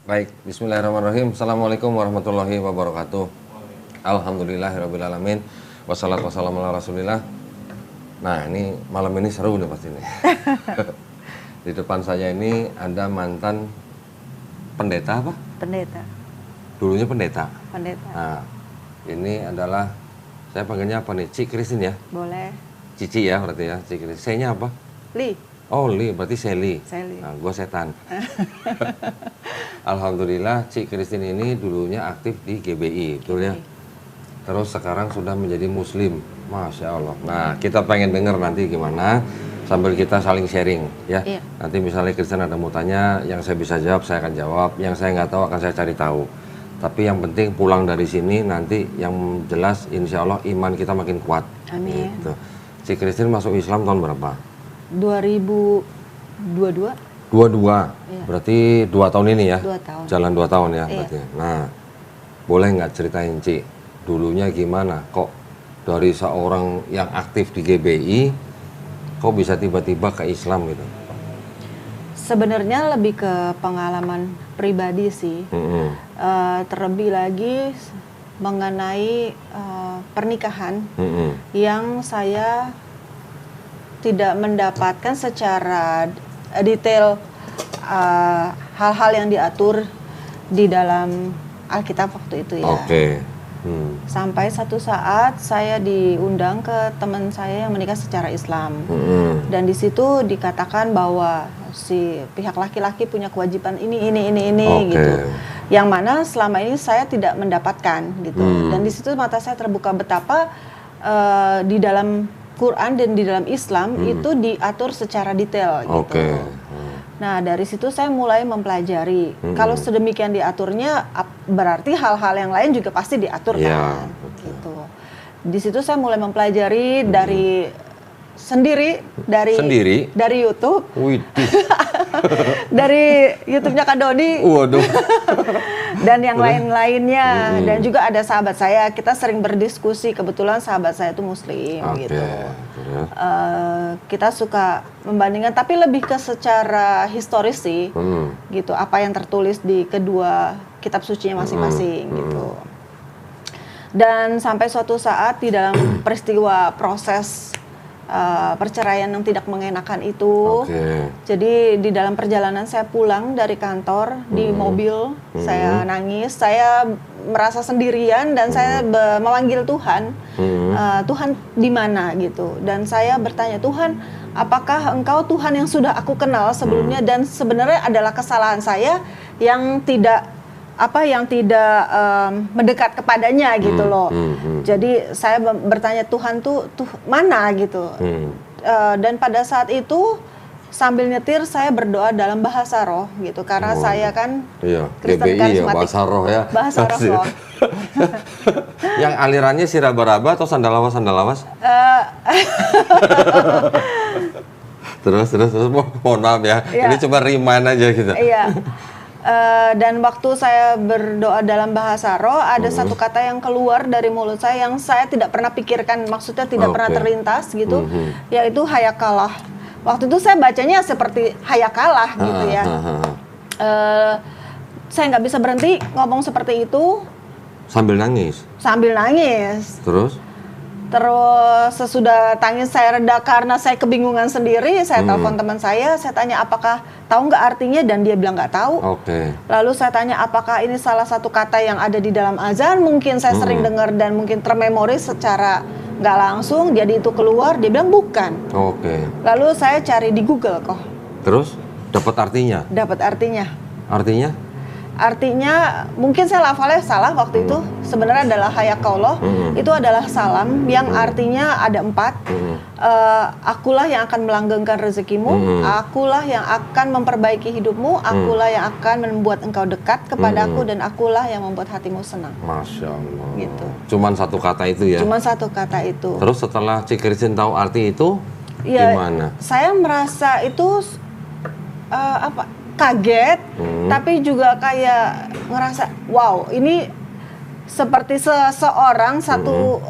Baik, bismillahirrahmanirrahim. Assalamualaikum warahmatullahi wabarakatuh. Alhamdulillahirrahmanirrahim. Wassalatu wassalamu ala rasulillah. Nah, ini malam ini seru nih pasti nih. Di depan saya ini ada mantan pendeta apa? Pendeta. Dulunya pendeta. Pendeta. Nah, ini adalah, saya panggilnya apa nih? Cik Kristin ya? Boleh. Cici ya berarti ya, Cik Kristin. Saya-nya apa? Li. Oh, Li, berarti Seli. Seli. Nah, gue setan. Alhamdulillah, Cik Kristin ini dulunya aktif di GBI, betul ya? Terus sekarang sudah menjadi Muslim, Masya Allah. Nah, kita pengen dengar nanti gimana, sambil kita saling sharing, ya. Iya. Nanti misalnya Kristen ada mau tanya, yang saya bisa jawab, saya akan jawab. Yang saya nggak tahu, akan saya cari tahu. Tapi yang penting pulang dari sini, nanti yang jelas, insya Allah iman kita makin kuat. Amin. Gitu. Cik Kristin masuk Islam tahun berapa? 2022. 22, Iya. berarti 2 tahun ini ya? 2 tahun. Jalan 2 tahun ya Iya. berarti. Nah, boleh nggak ceritain Cik, dulunya gimana? Kok dari seorang yang aktif di GBI, kok bisa tiba-tiba ke Islam gitu? Sebenarnya lebih ke pengalaman pribadi sih. Terlebih lagi mengenai pernikahan yang saya tidak mendapatkan secara detail hal-hal yang diatur di dalam Alkitab waktu itu ya. Oke. Sampai satu saat saya diundang ke teman saya yang menikah secara Islam. Dan di situ dikatakan bahwa si pihak laki-laki punya kewajiban ini Oke. gitu. Yang mana selama ini saya tidak mendapatkan gitu. Dan di situ mata saya terbuka betapa di dalam Quran dan di dalam Islam itu diatur secara detail gitu. Oke. Nah, dari situ saya mulai mempelajari. Kalau sedemikian diaturnya, berarti hal-hal yang lain juga pasti diatur Ya, kan. Gitu. Di situ saya mulai mempelajari dari sendiri dari YouTube, Widih. dari YouTube-nya Kak Dodi. Waduh. Dan yang lain-lainnya. Dan juga ada sahabat saya, kita sering berdiskusi. Kebetulan sahabat saya itu Muslim gitu. Terus? Kita suka membandingkan, tapi lebih ke secara historis sih, gitu. Apa yang tertulis di kedua kitab sucinya masing-masing gitu. Dan sampai suatu saat di dalam peristiwa proses perceraian yang tidak mengenakan itu, jadi di dalam perjalanan saya pulang dari kantor di mobil, saya nangis, saya merasa sendirian dan saya memanggil Tuhan, Tuhan di mana gitu, dan saya bertanya, Tuhan, apakah Engkau Tuhan yang sudah aku kenal sebelumnya dan sebenarnya adalah kesalahan saya yang tidak mendekat kepadanya gitu loh. Jadi saya bertanya, Tuhan tuh mana gitu. Dan pada saat itu sambil nyetir saya berdoa dalam bahasa roh gitu, karena saya kan Kristen GBI ya, karismatik. bahasa roh ya. Bahasa roh. Yang alirannya siraba-raba atau sandalawas? Terus mohon maaf ya. Iya. Ini cuma remind aja gitu. Iya. Dan waktu saya berdoa dalam bahasa roh, ada satu kata yang keluar dari mulut saya yang saya tidak pernah pikirkan, maksudnya tidak pernah terlintas gitu, yaitu hayakalah. Waktu itu saya bacanya seperti hayakalah gitu ya. Saya nggak bisa berhenti ngomong seperti itu. Sambil nangis? Sambil nangis. Terus sesudah tangis saya reda karena saya kebingungan sendiri, saya telepon teman saya tanya apakah tahu nggak artinya, dan dia bilang nggak tahu. Lalu saya tanya apakah ini salah satu kata yang ada di dalam azan, mungkin saya sering dengar dan mungkin termemori secara nggak langsung, jadi itu keluar, dia bilang bukan. Lalu saya cari di Google kok. Terus dapat artinya? Dapat artinya. Artinya mungkin saya lafalnya salah waktu itu, sebenarnya adalah hayakallah. Itu adalah salam yang artinya ada 4. Akulah yang akan melanggengkan rezekimu, akulah yang akan memperbaiki hidupmu, akulah yang akan membuat engkau dekat kepadaku, dan akulah yang membuat hatimu senang. Masya Allah. Gitu. Cuman satu kata itu ya? Cuman satu kata itu. Terus setelah Cik Kristin tahu arti itu, gimana? Saya merasa itu kaget, tapi juga kayak ngerasa wow, ini seperti seseorang satu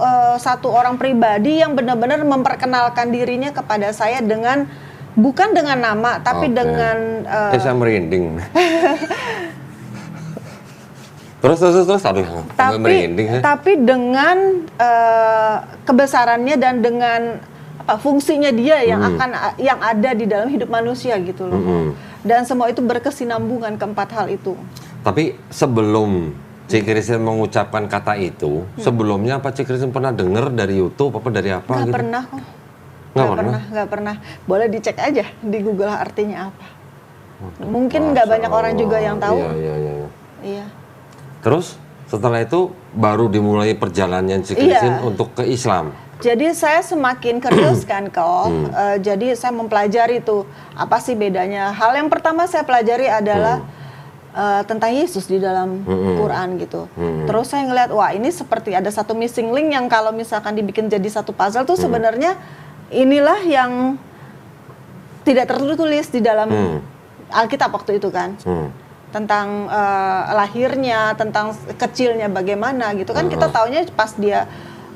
orang pribadi yang benar-benar memperkenalkan dirinya kepada saya dengan bukan dengan nama tapi dengan saya merinding. Terus, aduh, sampai merinding. Tapi dengan kebesarannya dan dengan fungsinya dia yang ada di dalam hidup manusia gitu loh. Dan semua itu berkesinambungan keempat hal itu. Tapi sebelum Cik Christine mengucapkan kata itu, sebelumnya apa Cik Christine pernah dengar dari YouTube apa dari apa Nggak gitu? pernah kok. Nggak pernah. Boleh dicek aja di Google artinya apa. Mungkin nggak banyak orang juga yang tahu. Iya. Terus setelah itu baru dimulai perjalanan Cik Christine untuk ke Islam. Jadi saya semakin curious kan kok. Jadi saya mempelajari tuh apa sih bedanya. Hal yang pertama saya pelajari adalah tentang Yesus di dalam Quran gitu. Terus saya ngeliat, wah ini seperti ada satu missing link yang kalau misalkan dibikin jadi satu puzzle tuh sebenarnya inilah yang tidak tertulis di dalam Alkitab waktu itu kan. Tentang lahirnya, tentang kecilnya bagaimana gitu kan. Kita taunya pas dia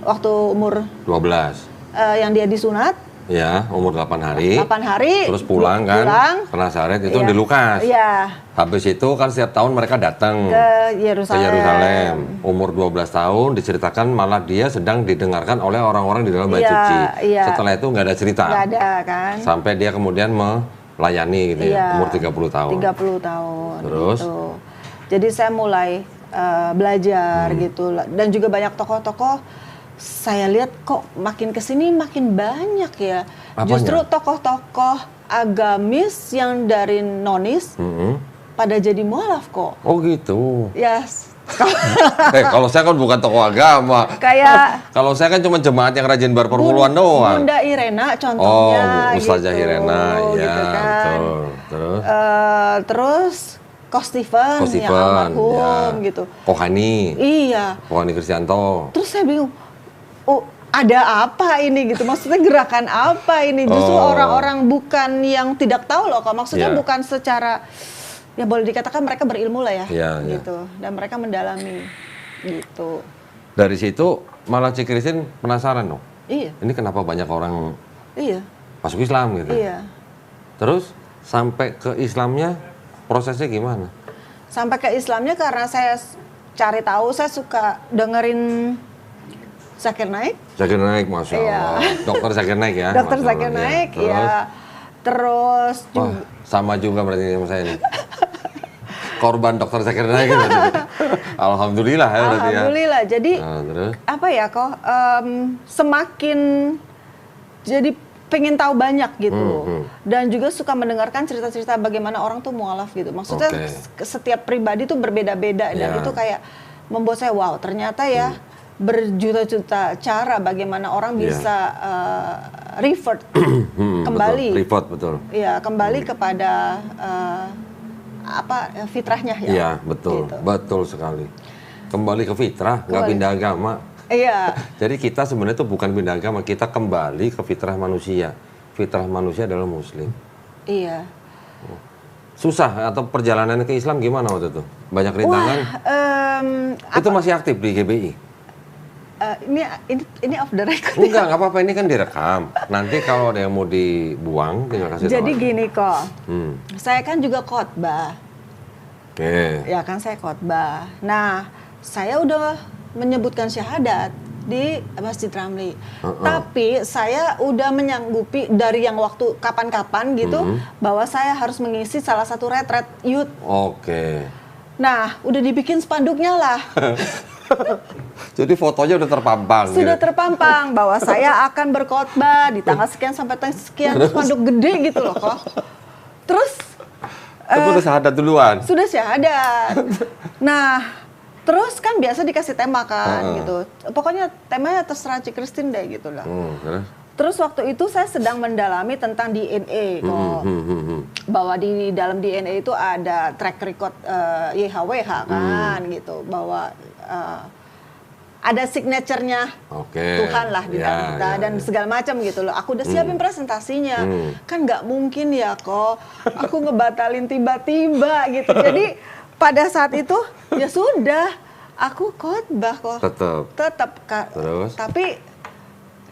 waktu umur 12. Yang dia disunat. Ya, umur 8 hari. 8 hari. Terus pulang kan ke Nazaret itu di Lukas. Iya. Habis itu kan setiap tahun mereka datang ke Yerusalem. Umur 12 tahun diceritakan malah dia sedang didengarkan oleh orang-orang di dalam bait suci. Setelah itu nggak ada cerita. Nggak ada kan. Sampai dia kemudian melayani gitu ya, umur 30 tahun. 30 tahun. Terus? Gitu. Jadi saya mulai belajar gitu. Dan juga banyak tokoh-tokoh saya lihat kok makin kesini makin banyak ya. Apanya? Justru tokoh-tokoh agamis yang dari nonis pada jadi mualaf kok. Oh gitu. Yes. Kalau saya kan bukan tokoh agama. Kayak kalau saya kan cuma jemaat yang rajin berperpuluhan doang. Bunda Irena contohnya. Ustazah gitu, Irena, ya gitu kan. betul. Terus? Terus Ko Stephen yang almarhum gitu. Kohani. Iya. Kohani Kristianto. Terus saya bingung. Oh, ada apa ini gitu? Maksudnya gerakan apa ini? Justru orang-orang bukan yang tidak tahu loh kok. Maksudnya bukan secara ya boleh dikatakan mereka berilmu lah ya, gitu. Dan mereka mendalami gitu. Dari situ malah Cik Christine penasaran dong. Iya. Ini kenapa banyak orang masuk Islam gitu? Iya. Terus sampai ke Islamnya prosesnya gimana? Sampai ke Islamnya karena saya cari tahu, saya suka dengerin Zakir Naik. Zakir Naik, Masya Allah. Dokter Zakir Naik ya? Dokter Zakir Naik, ya. Terus juga. Sama juga berarti sama saya nih. Korban Dokter Zakir Naik gitu. Alhamdulillah ya berarti ya. Alhamdulillah. Jadi terus? Apa ya kok semakin jadi pengen tahu banyak gitu. Dan juga suka mendengarkan cerita-cerita bagaimana orang tuh mualaf gitu. Maksudnya setiap pribadi tuh berbeda-beda dan itu kayak membuat saya wow, ternyata ya berjuta-juta cara bagaimana orang bisa revert kembali. Betul. Iya, kembali kepada fitrahnya ya. Iya, betul. Gitu. Betul sekali. Kembali ke fitrah, nggak pindah agama. Iya. Jadi kita sebenarnya itu bukan pindah agama, kita kembali ke fitrah manusia. Fitrah manusia adalah muslim. Iya. Susah atau perjalanan ke Islam gimana waktu itu? Banyak rintangan? Itu masih aktif di GBI? Ini off the record. Enggak apa-apa, ini kan direkam. Nanti kalau ada yang mau dibuang, tinggal kasih tahu. Jadi gini kok, saya kan juga khotbah. Oke. Ya kan saya khotbah. Nah, saya udah menyebutkan syahadat di Masjid Ramli. Tapi saya udah menyanggupi dari yang waktu kapan-kapan gitu, bahwa saya harus mengisi salah satu retret youth. Oke. Nah, udah dibikin spanduknya lah. Jadi fotonya udah terpampang. Sudah terpampang bahwa saya akan berkhotbah di tanggal sekian sampai tanggal sekian, spanduk gede gitu loh kok. Terus udah syahadat duluan. Sudah syahadat. Nah, terus kan biasa dikasih tema kan gitu. Pokoknya temanya terserah Cik Christine deh gitu lah. Terus waktu itu saya sedang mendalami tentang DNA kok. Bahwa di dalam DNA itu ada track record YHWH kan gitu. Bahwa ada signaturenya Tuhan lah di dalam kita dan segala macam gitu loh. Aku udah siapin presentasinya. Kan nggak mungkin ya kok aku ngebatalin tiba-tiba gitu. Jadi pada saat itu ya sudah aku khotbah kok. Tetap. Terus? Tapi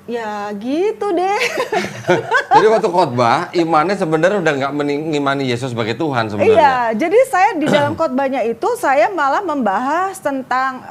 ya gitu deh. Jadi waktu khotbah, imannya sebenarnya udah nggak mengimani Yesus sebagai Tuhan sebenarnya. Iya, jadi saya di dalam khotbahnya itu saya malah membahas tentang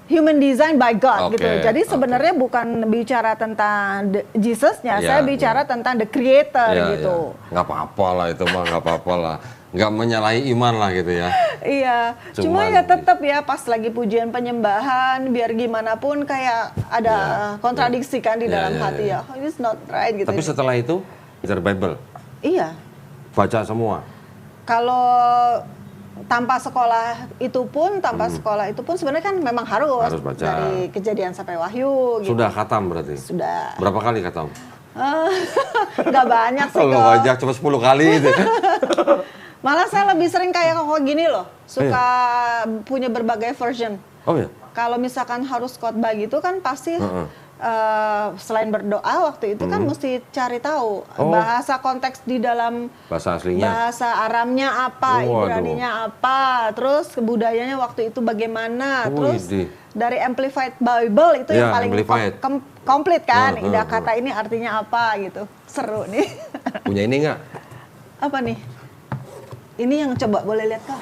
human design by God Oke, gitu. Jadi sebenarnya bukan bicara tentang Jesus-nya, Iya, saya bicara tentang the creator Iya, gitu. iya. Nggak apa-apa lah itu mah, nggak apa-apa lah. Nggak menyalahi iman lah gitu ya. Iya, cuma Cuman ya tetap ya pas lagi pujian penyembahan biar gimana pun kayak ada kontradiksi kan di Iya, dalam iya, hati iya. ya. Oh, it's not right gitu. Tapi setelah itu, belajar Bible, Iya. baca semua. Kalau tanpa sekolah itu pun sebenarnya kan memang harus Harus baca. dari Kejadian sampai Wahyu gitu. Sudah khatam berarti? Sudah. Berapa kali khatam? Nggak banyak sih Kalau kok. banyak cuma 10 kali gitu. Malah saya lebih sering kayak kok gini loh, suka punya berbagai version. Oh ya? Kalau misalkan harus khotbah gitu kan pasti selain berdoa waktu itu kan mesti cari tahu bahasa konteks di dalam Bahasa aslinya? bahasa Aramnya apa, Oh, Ibraninya apa, terus kebudayanya waktu itu bagaimana, Oh, terus ide. dari Amplified Bible itu yang Ya, paling Amplified. komplit kan, indah kata ini artinya apa gitu, seru nih. Punya ini nggak? Apa nih? Ini yang coba boleh lihat kok.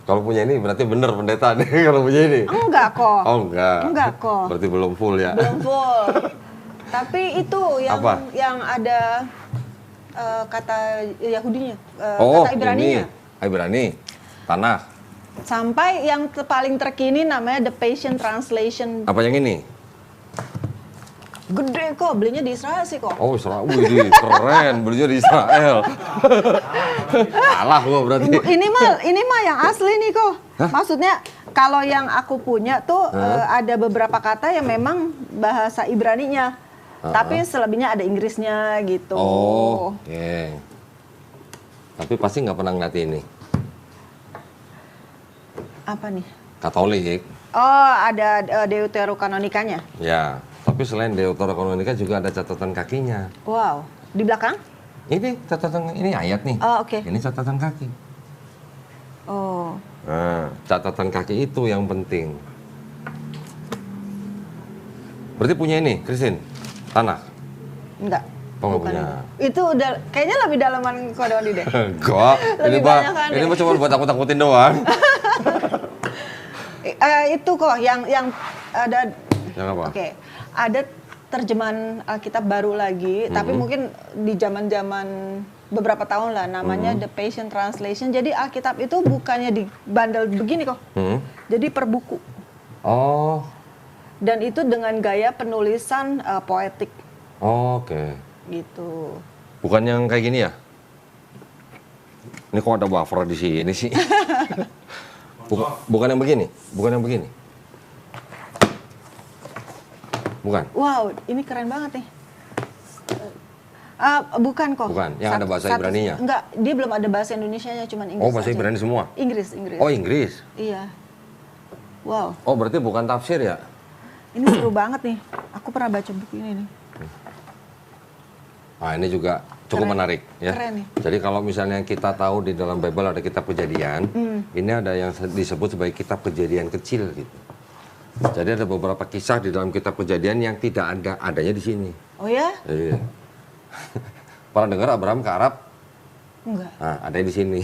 Kalau punya ini berarti bener pendeta nih kalau punya ini. Enggak kok. Oh enggak. Enggak kok. Berarti belum full ya. Belum full. Tapi itu Apa? yang ada kata Yahudinya, Oh, kata Ibraninya. ini. Ibrani. Tanah. Sampai yang paling terkini namanya The Passion Translation. Apa yang ini? Gede kok, belinya di Israel sih kok. Oh, Israel. Wih, keren. Belinya di Israel. Salah gua berarti. Ini mah yang asli nih kok. Maksudnya kalau yang aku punya tuh ada beberapa kata yang memang bahasa Ibraninya. Tapi selebihnya ada Inggrisnya gitu. Oh, oke. Tapi pasti nggak pernah ngeliat ini. Apa nih? Katolik. Oh, ada Deuterokanonikanya. Ya. Tapi selain Deuterokanonika juga ada catatan kakinya. Wow, di belakang? Ini catatan, ini ayat nih. Oh, oke. Ini catatan kaki. Oh, Nah, catatan kaki itu yang penting. Berarti punya ini, Christine? Tanah? enggak. Oh, nggak Bukan punya. itu udah kayaknya lebih dalaman Kodewali deh. Enggak, ini Lebih mah banyak kan ini ya? mah cuma buat takut-takutin doang. Itu kok yang ada. Yang apa? Oke, ada terjemahan Alkitab baru lagi, tapi mungkin di zaman-zaman beberapa tahun lah, namanya The Passion Translation. Jadi Alkitab itu bukannya dibandel begini kok, jadi per buku. Oh, Dan itu dengan gaya penulisan poetik oke. gitu. Bukan yang kayak gini ya? Ini kok ada buffer di sini sih? Bukan yang begini? Bukan yang begini? Bukan? Wow, ini keren banget nih. Bukan kok. Bukan, yang ada bahasa Ibraninya? Enggak, dia belum ada bahasa Indonesianya, cuman Inggris. Oh, bahasa aja. Ibrani semua? Inggris. Oh, Inggris? Iya. Wow, Oh, berarti bukan tafsir ya? ini seru banget nih. Aku pernah baca buku ini nih. Nah, ini juga cukup Keren. menarik ya. Keren nih. Jadi kalau misalnya kita tahu di dalam Bible ada kitab kejadian, ini ada yang disebut sebagai kitab kejadian kecil gitu. Jadi ada beberapa kisah di dalam kitab kejadian yang tidak adanya di sini. Oh ya? Iya. Pernah dengar Abraham ke Arab? Enggak. Nah, ada di sini.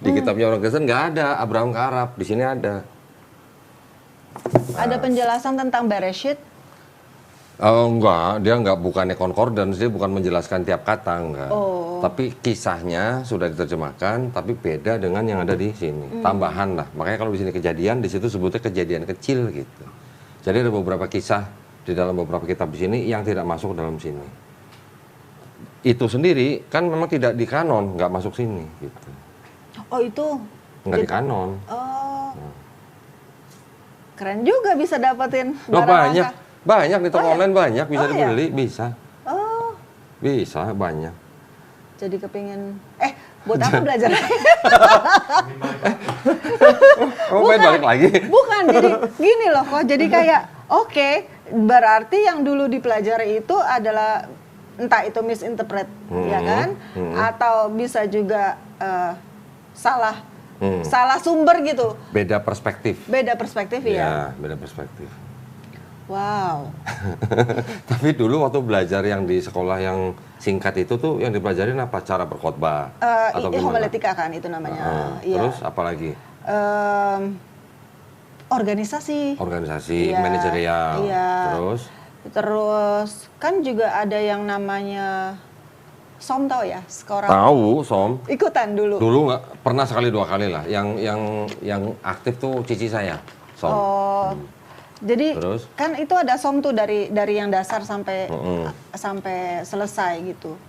Di kitabnya orang Kristen nggak ada Abraham ke Arab, di sini ada. Ada penjelasan tentang Bereshit? Oh, enggak, dia enggak, bukannya concordance, dia bukan menjelaskan tiap kata, enggak. Oh. Tapi kisahnya sudah diterjemahkan, tapi beda dengan yang ada di sini. Tambahan lah. Makanya kalau di sini kejadian, di situ sebutnya kejadian kecil gitu. Jadi ada beberapa kisah di dalam beberapa kitab di sini yang tidak masuk dalam sini. Itu sendiri kan memang tidak di kanon, nggak masuk sini gitu. Oh itu? Nggak di kanon. Oh. Keren juga bisa dapetin Loh, barang banyak. langka. Banyak di toko online banyak bisa Oh, iya? dibeli, bisa. Oh, Bisa, banyak. jadi kepingin. Buat apa belajar? Oh, main balik lagi. Bukan, jadi gini loh kok. Jadi kayak, oke, berarti yang dulu dipelajari itu adalah entah itu misinterpret, ya kan? Atau bisa juga salah sumber gitu. Beda perspektif. Beda perspektif ya. Beda perspektif. Wow. Tapi dulu waktu belajar yang di sekolah yang singkat itu tuh yang dipelajarin apa? Cara berkhotbah atau gimana? Homiletika kan itu namanya. Iya. Terus apa lagi? Organisasi. Organisasi, Iya, manajerial. iya. Terus kan juga ada yang namanya SOM, tahu ya? Sekolah. tahu, Som. Ikutan dulu. Dulu nggak pernah sekali 2 kali lah. Yang aktif tuh cici saya, Som. Oh. Jadi Terus? kan itu ada SOM tuh dari yang dasar sampai sampai selesai gitu.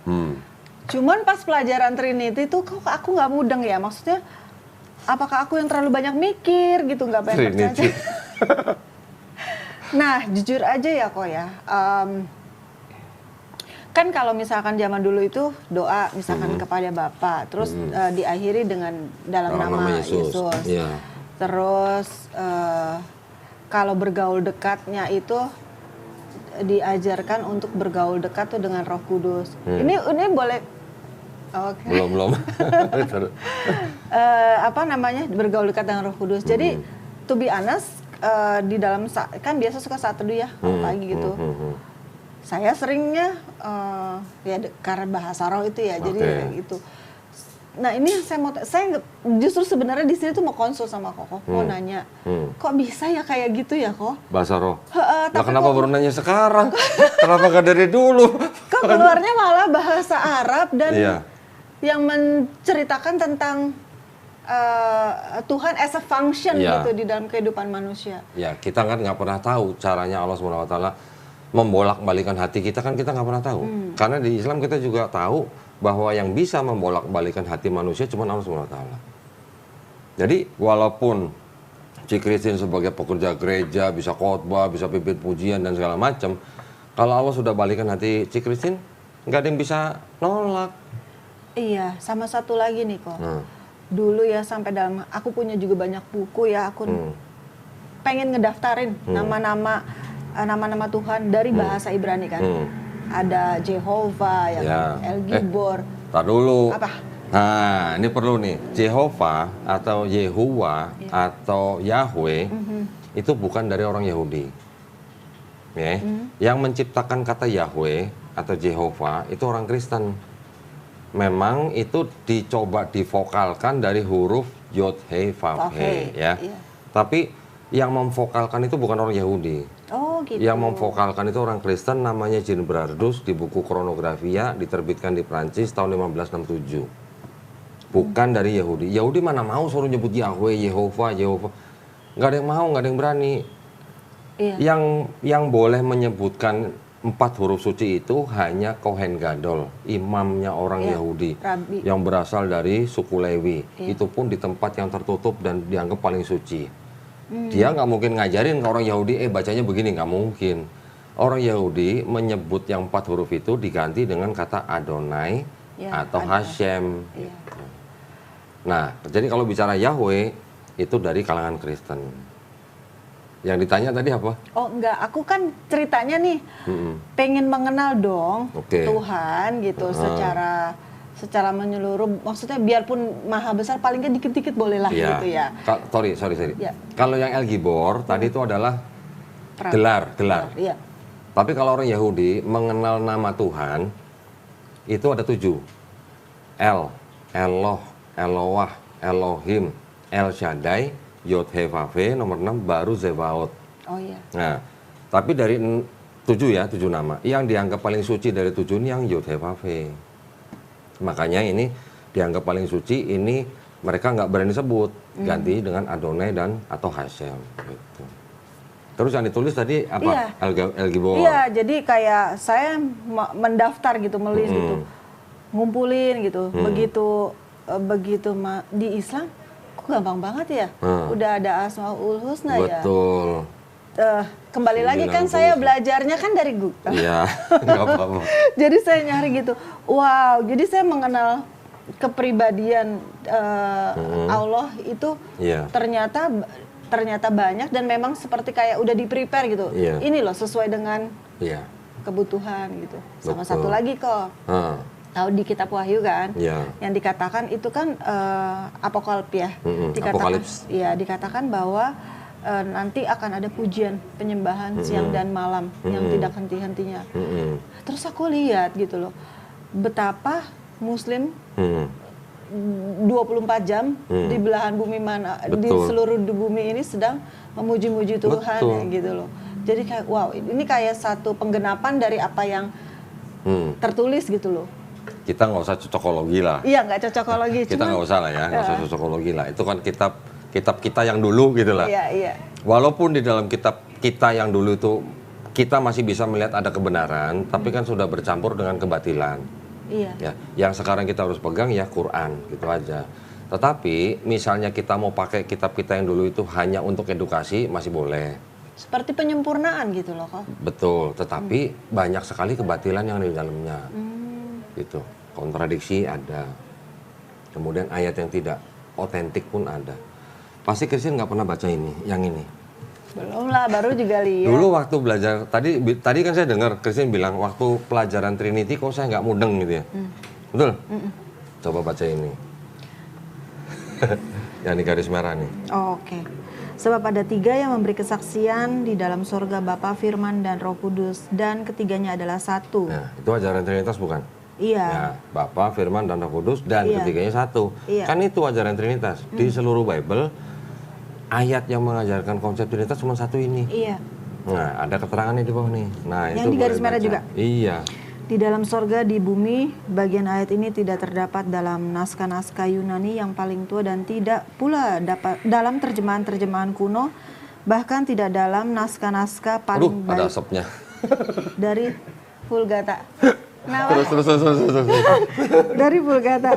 Cuman pas pelajaran Trinity tuh kok aku nggak mudeng ya, maksudnya apakah aku yang terlalu banyak mikir gitu, nggak banyak percaya. Trinity. Nah jujur aja ya kok ya, kan kalau misalkan zaman dulu itu doa misalkan kepada Bapa, terus diakhiri dengan dalam nama Yesus. Iya. Terus kalau bergaul dekatnya itu diajarkan untuk bergaul dekat tuh dengan Roh Kudus. Ini boleh. Oke. Belum. Apa namanya, bergaul dekat dengan Roh Kudus. Jadi to be honest, di dalam kan biasa suka saat teduh ya pagi gitu. Saya seringnya karena bahasa roh itu ya, jadi kayak gitu. Nah ini saya justru sebenarnya di sini tuh mau konsul sama Koko, mau nanya, kok bisa ya kayak gitu ya kok? Bahasa roh. Tapi kenapa baru nanya sekarang? Kenapa gak dari dulu? Kok keluarnya malah bahasa Arab dan Iya. yang menceritakan tentang Tuhan as a function Iya. gitu di dalam kehidupan manusia. Ya kita kan nggak pernah tahu caranya Allah SWT membolak-balikan hati kita, kan kita nggak pernah tahu. Karena di Islam kita juga tahu bahwa yang bisa membolak-balikan hati manusia cuma Allah SWT. Jadi walaupun si Christine sebagai pekerja gereja bisa khotbah, bisa pimpin pujian dan segala macam, kalau Allah sudah balikan hati si Christine, nggak ada yang bisa nolak. Iya, sama satu lagi nih kok. Dulu ya sampai dalam, aku punya juga banyak buku ya, aku pengen ngedaftarin nama-nama Tuhan dari bahasa Ibrani kan. Ada Jehovah, ya kan? El Gibor. Tar dulu. Apa? Nah, ini perlu nih. Jehovah atau Yehuwa atau Yahweh itu bukan dari orang Yahudi. Ya. Yang menciptakan kata Yahweh atau Jehovah itu orang Kristen. Memang itu dicoba divokalkan dari huruf Yod He Vav He ya. Iya. Tapi yang memvokalkan itu bukan orang Yahudi. Oh gitu. Yang memvokalkan itu orang Kristen, namanya Jean Brardus, di buku Chronographia, diterbitkan di Prancis tahun 1567. Bukan dari Yahudi. Yahudi mana mau suruh nyebut Yahweh, Yehovah. Nggak ada yang mau, nggak ada yang berani. Iya. Yang boleh menyebutkan 4 huruf suci itu hanya Kohen Gadol, imamnya orang Yahudi, Rabi. yang berasal dari suku Lewi. Itu pun di tempat yang tertutup dan dianggap paling suci. Dia nggak mungkin ngajarin ke orang Yahudi, bacanya begini, nggak mungkin. Orang Yahudi menyebut yang 4 huruf itu diganti dengan kata Adonai atau Hashem. Iya. Nah, jadi kalau bicara Yahweh itu dari kalangan Kristen. Yang ditanya tadi apa? Oh enggak, aku kan ceritanya nih pengen mengenal dong Tuhan gitu secara menyeluruh, maksudnya biarpun maha besar paling nggak dikit-dikit boleh lah gitu ya. Sorry. Ya. Kalau yang El Gibor tadi itu adalah gelar. Iya. Tapi kalau orang Yahudi mengenal nama Tuhan itu ada 7. El, Eloh, Eloah, Elohim, El Shaddai, Yod He Vav He, nomor 6 baru Zevaot. Oh iya. Nah, tapi dari 7 nama. Yang dianggap paling suci dari 7 ini yang Yod He Vav He. Makanya ini dianggap paling suci, ini mereka nggak berani sebut, ganti dengan Adonai dan atau Hashem. Gitu. Terus yang ditulis tadi apa? Iya. El Gibor. Iya, jadi kayak saya mendaftar gitu, melis gitu, ngumpulin gitu. Begitu di Islam, kok gampang banget ya? Udah ada Asmaul Husna ya. Betul. Kembali lagi kan saya belajarnya kan dari Google. Iya, nggak apa-apa. Jadi saya nyari gitu. Wow, jadi saya mengenal kepribadian Allah itu ternyata banyak dan memang seperti kayak udah di-prepare gitu. Ini loh sesuai dengan kebutuhan gitu. Sama satu lagi kok. Tahu di kitab Wahyu kan, yang dikatakan itu kan Apokalip ya. Dikatakan bahwa nanti akan ada pujian penyembahan siang dan malam yang tidak henti-hentinya. Terus aku lihat gitu loh, betapa Muslim 24 jam di belahan bumi mana, di seluruh bumi ini sedang memuji-muji Tuhan ya, gitu loh. Jadi kayak wow, ini kayak satu penggenapan dari apa yang tertulis gitu loh. Kita nggak usah cocokologi lah. Iya, nggak cocokologi. Kita nggak usah lah ya, nggak usah cocokologi lah. Itu kan kitab kita yang dulu gitu lah. Iya, iya. Walaupun di dalam kitab kita yang dulu itu kita masih bisa melihat ada kebenaran, tapi kan sudah bercampur dengan kebatilan. Iya. Ya, yang sekarang kita harus pegang ya Quran, gitu aja. Tetapi misalnya kita mau pakai kitab kita yang dulu itu hanya untuk edukasi, masih boleh. Seperti penyempurnaan gitu loh kok. Betul, tetapi banyak sekali kebatilan yang ada di dalamnya. Gitu. Kontradiksi ada. Kemudian ayat yang tidak otentik pun ada. Pasti Christine nggak pernah baca ini, yang ini. Belum lah, baru juga lihat. Dulu waktu belajar, tadi kan saya dengar Christine bilang waktu pelajaran Trinity kok saya nggak mudeng gitu ya. Betul? Coba baca ini. Yang di garis merah nih. Oh, oke. Sebab ada 3 yang memberi kesaksian di dalam surga, Bapa, Firman, dan Roh Kudus, dan ketiganya adalah satu. Nah, itu ajaran Trinitas bukan? Iya. Ya, Bapa, Firman, dan Roh Kudus, dan ketiganya satu. Iya. Kan itu ajaran Trinitas. Di seluruh Bible, ayat yang mengajarkan konsep Trinitas cuma satu ini. Iya. Nah, ada keterangannya di bawah nih. Nah, Yang itu di garis boleh merah baca. juga? Iya. Di dalam sorga, di bumi, bagian ayat ini tidak terdapat dalam naskah-naskah Yunani yang paling tua dan tidak pula dapat dalam terjemahan-terjemahan kuno, bahkan tidak dalam naskah-naskah paling Ada baik asapnya. dari Vulgata. Nah, Terus. dari Vulgata.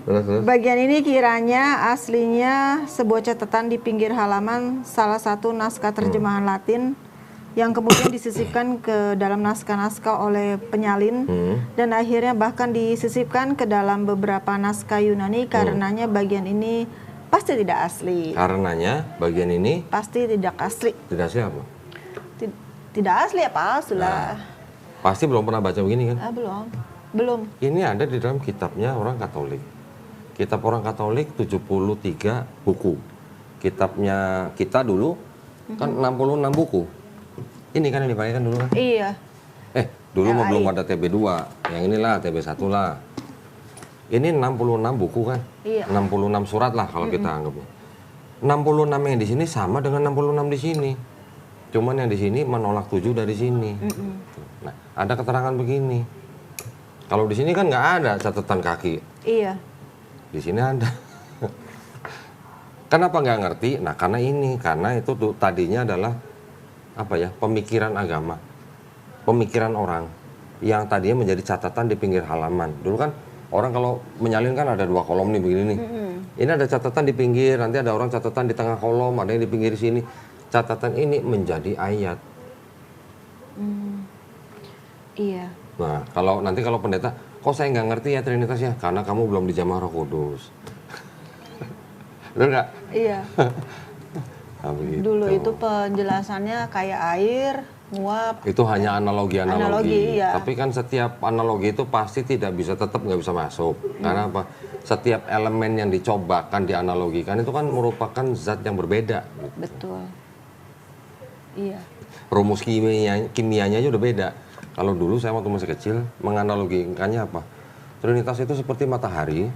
Terus. Bagian ini kiranya aslinya sebuah catatan di pinggir halaman salah satu naskah terjemahan Latin yang kemudian disisipkan ke dalam naskah-naskah oleh penyalin dan akhirnya bahkan disisipkan ke dalam beberapa naskah Yunani. Karenanya bagian ini pasti tidak asli. Karenanya bagian ini Pasti tidak asli. tidak asli apa? Tidak asli apa sudah? Pasti belum pernah baca begini kan? Belum. Ini ada di dalam kitabnya orang Katolik. Kitab orang Katolik 73 buku. Kitabnya kita dulu kan 66 buku. Ini kan yang dipakai kan dulu kan? Iya. Dulu mah belum ada TB2. Yang inilah TB1 lah. Ini 66 buku kan? Iya. 66 surat lah kalau kita anggapnya. 66 yang di sini sama dengan 66 di sini. Cuman yang di sini menolak 7 dari sini. Nah, ada keterangan begini. Kalau di sini kan nggak ada catatan kaki. Iya. Di sini ada. Kenapa nggak ngerti? Nah, karena itu tuh tadinya adalah apa ya, pemikiran agama, pemikiran orang yang tadinya menjadi catatan di pinggir halaman. Dulu kan orang kalau menyalin kan ada 2 kolom nih begini nih. Ini ada catatan di pinggir, nanti ada orang catatan di tengah kolom, ada yang di pinggir sini. Catatan ini menjadi ayat. Iya. Nah, kalau pendeta, kok saya nggak ngerti ya Trinitas ya, karena kamu belum dijamah Roh Kudus. Betul nggak? Iya. Nah, begitu. Dulu itu penjelasannya kayak air, nguap. Itu hanya analogi. Iya. Tapi kan setiap analogi itu pasti tetap nggak bisa masuk. Karena apa? Setiap elemen yang dicobakan dianalogikan itu kan merupakan zat yang berbeda. Betul. Iya. Rumus kimianya aja udah beda. Kalau dulu saya waktu masih kecil menganalogikannya apa? Trinitas itu seperti matahari.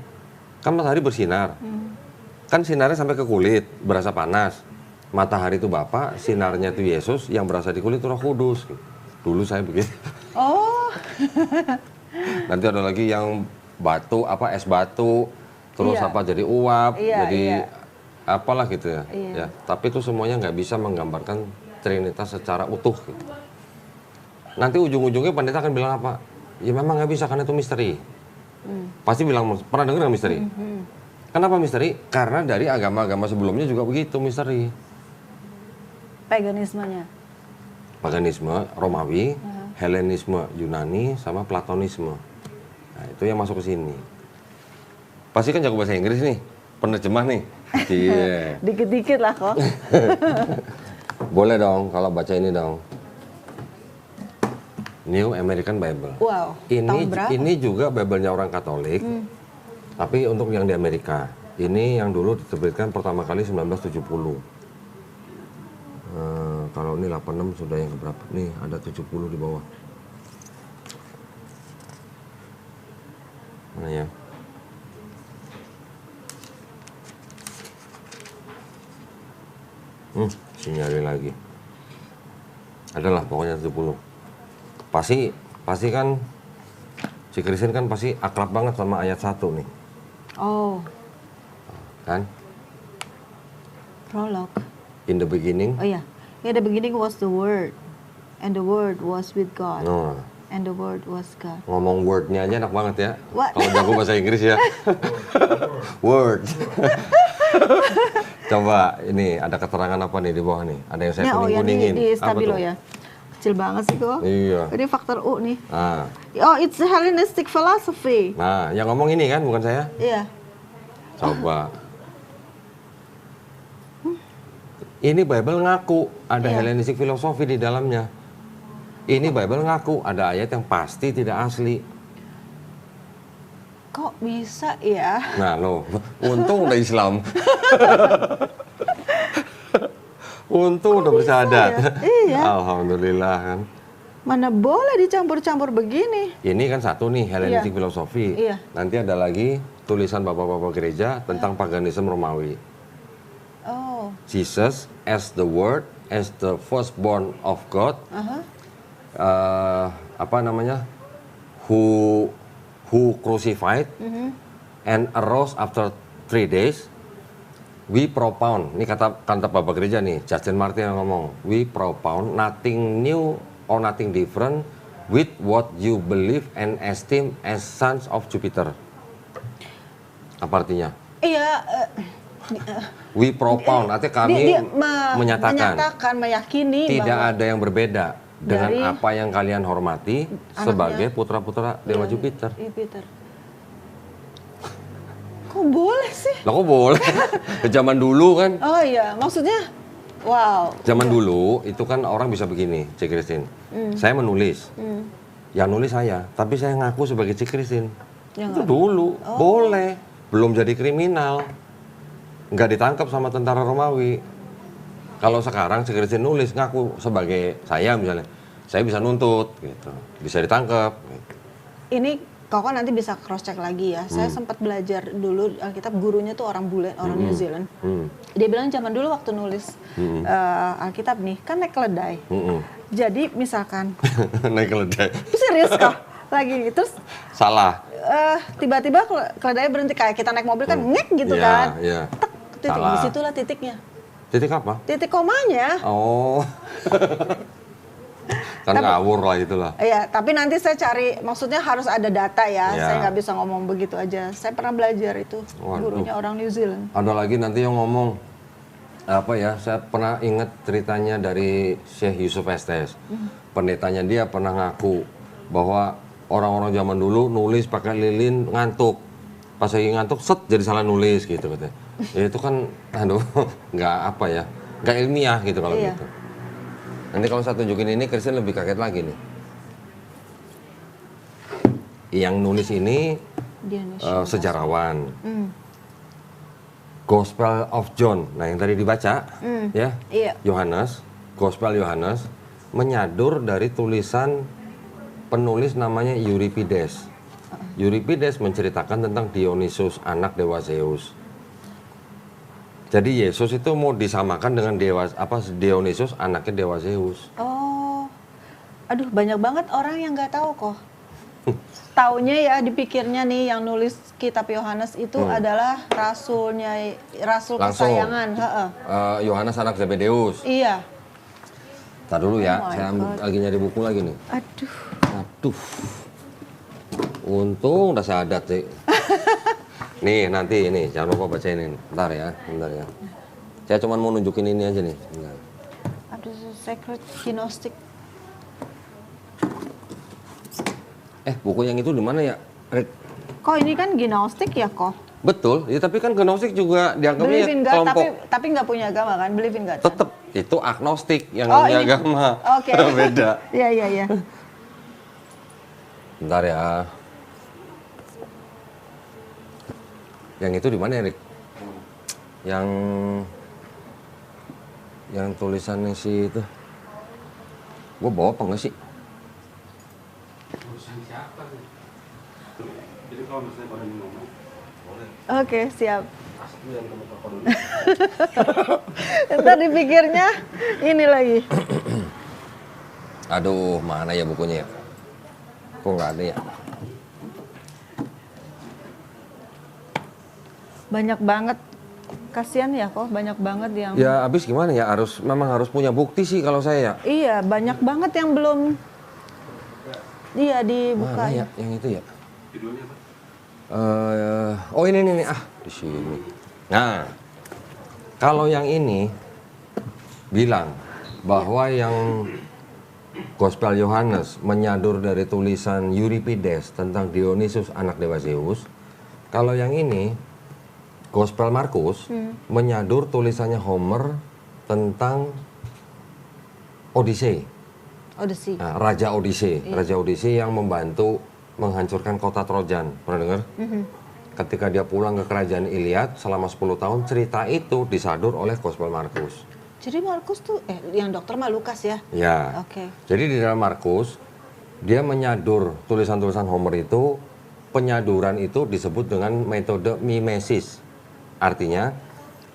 Kan matahari bersinar. Kan sinarnya sampai ke kulit, berasa panas. Matahari itu Bapa, sinarnya itu Yesus, yang berasa di kulit itu Roh Kudus. Dulu saya begitu. Oh. Nanti ada lagi yang batu, es batu, terus Iya. jadi uap, Iya, jadi iya. apalah gitu ya. Iya. Ya. Tapi itu semuanya nggak bisa menggambarkan Trinitas secara utuh. Gitu. Nanti ujung-ujungnya pendeta akan bilang apa? Ya memang nggak bisa karena itu misteri. Pasti bilang, pernah dengar nggak misteri? Kenapa misteri? Karena dari agama-agama sebelumnya juga begitu misteri. Paganisme Romawi, Helenisme Yunani, sama Platonisme. Nah, itu yang masuk ke sini. Pasti kan jago bahasa Inggris nih, penerjemah nih. Iya. Dikit-dikit lah kok. Boleh dong kalau baca ini dong. New American Bible. Wow. Tahun berapa? Ini juga Bible-nya orang Katolik. Tapi untuk yang di Amerika. Ini yang dulu diterbitkan pertama kali 1970. Kalau ini 86 sudah yang keberapa? Nih ada 70 di bawah. Mana ya? Nyari lagi. Adalah pokoknya 70. Pasti kan si Kristen kan pasti akrab banget sama ayat 1 nih. Oh, Kan? prolog. In the beginning. Oh iya. Yeah, the beginning was the Word, and the Word was with God, Oh, and the Word was God. ngomong wordnya aja enak banget ya. What? Kalau jago bahasa Inggris ya. Word. Coba ini ada keterangan apa nih di bawah nih? Ada yang saya Oh ya, kuning-kuningin. di Apa Stabilo tuh? ya. Kecil banget sih kok. Iya. Ini faktor U nih. Nah, Oh, it's a Hellenistic philosophy. yang ngomong ini kan bukan saya. Iya. Coba. Ini Bible ngaku ada Iya. Hellenistic filosofi di dalamnya. Ini Bible ngaku ada ayat yang pasti tidak asli. Kok bisa ya? Nah loh, untung udah Islam. Untung udah bersyahadat. Iya. Alhamdulillah kan. Mana boleh dicampur-campur begini? Ini kan satu nih Hellenistic Iya. filosofi. Iya. Nanti ada lagi tulisan bapak-bapak gereja tentang paganisme Romawi. Oh. Jesus as the Word, as the firstborn of God. Apa namanya? Who crucified and arose after 3 days. We propound. Ini kata bapak gereja nih, Justin Martin yang ngomong. We propound nothing new or nothing different with what you believe and esteem as sons of Jupiter. Apa artinya? Iya. We propound, artinya kami menyatakan meyakini tidak bahwa ada yang berbeda dengan dari apa yang kalian hormati sebagai putra-putra Dewa Jupiter. Jupiter. Kok boleh sih? Lah kok boleh? Ke zaman dulu kan? Oh iya, maksudnya wow. Zaman dulu itu kan orang bisa begini, Cik Christine. Saya menulis, yang nulis saya, tapi saya ngaku sebagai Cik Christine. Ya Itu dulu, boleh. Belum jadi kriminal. Nggak ditangkap sama tentara Romawi. Kalau sekarang Cik Christine nulis, ngaku sebagai saya misalnya, saya bisa nuntut, gitu. Bisa ditangkap. Gitu. Ini Koko nanti bisa cross check lagi ya. Saya sempat belajar dulu Alkitab, gurunya tuh orang bule, orang New Zealand. Dia bilang zaman dulu waktu nulis Alkitab nih, kan naik keledai. Jadi misalkan Naik keledai. serius kok lagi nih, terus Salah. tiba-tiba keledai berhenti kayak kita naik mobil kan ngek gitu Iya, kan. iya. Tek, titik Salah. disitulah titiknya. Titik apa? Titik komanya. Oh. Kan ngawur lah itulah. Iya, tapi nanti saya cari, maksudnya harus ada data ya. Ya. Saya nggak bisa ngomong begitu aja. Saya pernah belajar itu, Waduh. gurunya orang New Zealand. Ada lagi nanti yang ngomong apa ya? Saya pernah ingat ceritanya dari Syekh Yusuf Estes. Pendetanya dia pernah ngaku bahwa orang-orang zaman dulu nulis pakai lilin ngantuk. Pas lagi ngantuk, set jadi salah nulis gitu katanya. Ya itu kan, aduh, nggak apa ya, nggak ilmiah gitu kalau Iya. gitu. Nanti kalau saya tunjukin ini, Kristen lebih kaget lagi nih. Yang nulis ini sejarawan. Gospel of John. Nah, yang tadi dibaca, ya, Iya. Yohanes, Gospel Yohanes, menyadur dari tulisan penulis namanya Euripides. Euripides menceritakan tentang Dionysus, anak dewa Zeus. Jadi Yesus itu mau disamakan dengan Dionysus, anaknya dewa Zeus. Oh, aduh banyak banget orang yang nggak tahu kok. Taunya ya, dipikirnya nih yang nulis kitab Yohanes itu adalah rasul Langsung. kesayangan. Yohanes anak Zebedeus. Iya. Ntar dulu ya, Oh my saya God. lagi nyari buku lagi nih. Aduh. Aduh. Untung udah syahadat sih. Nih nanti ini, jangan lupa bacain ini. Bentar ya. Saya cuma mau nunjukin ini aja nih. Bentar. Aduh, Sacred Gnostic. Buku yang itu di mana ya? Rick? Kok ini kan Gnostic ya kok? Betul, ya, tapi kan Gnostik juga dianggapnya Believe in God, kelompok. tapi nggak punya agama kan? Believe in God. kan? Tetep, itu agnostik yang Oh, punya ini. agama. Oke. Beda. Iya, iya, iya. Bentar ya. Yang itu di mana ya, Rick? Yang tulisannya si itu. Gue bawa apa enggak sih? Jadi kalau misalnya pada ngomong, boleh. Oke, siap. Asli yang kamu telepon dulu. Ntar dipikirnya ini lagi. Aduh, mana ya bukunya ya? Kok nggak ada ya? Banyak banget. Kasian ya kok, banyak banget yang... Ya abis gimana ya? Memang harus punya bukti sih kalau saya ya. Iya, banyak banget yang belum... Iya, dibuka. Mana ya? Yang itu ya? Judulnya apa? Oh ini nih, di sini. Nah, kalau yang ini bilang bahwa yang Gospel Yohanes menyadur dari tulisan Euripides tentang Dionysius anak dewa Zeus. Kalau yang ini Gospel Markus menyadur tulisannya Homer tentang Odyssey. Odyssey. Nah, Raja Odyssey, Raja Odyssey yang membantu menghancurkan kota Trojan. Pernah dengar? Ketika dia pulang ke kerajaan Iliad selama 10 tahun, cerita itu disadur oleh Gospel Markus. Jadi Markus tuh, yang dokter mah Lukas ya? Ya. Oke. Jadi di dalam Markus, dia menyadur tulisan-tulisan Homer itu, penyaduran itu disebut dengan metode mimesis. Artinya,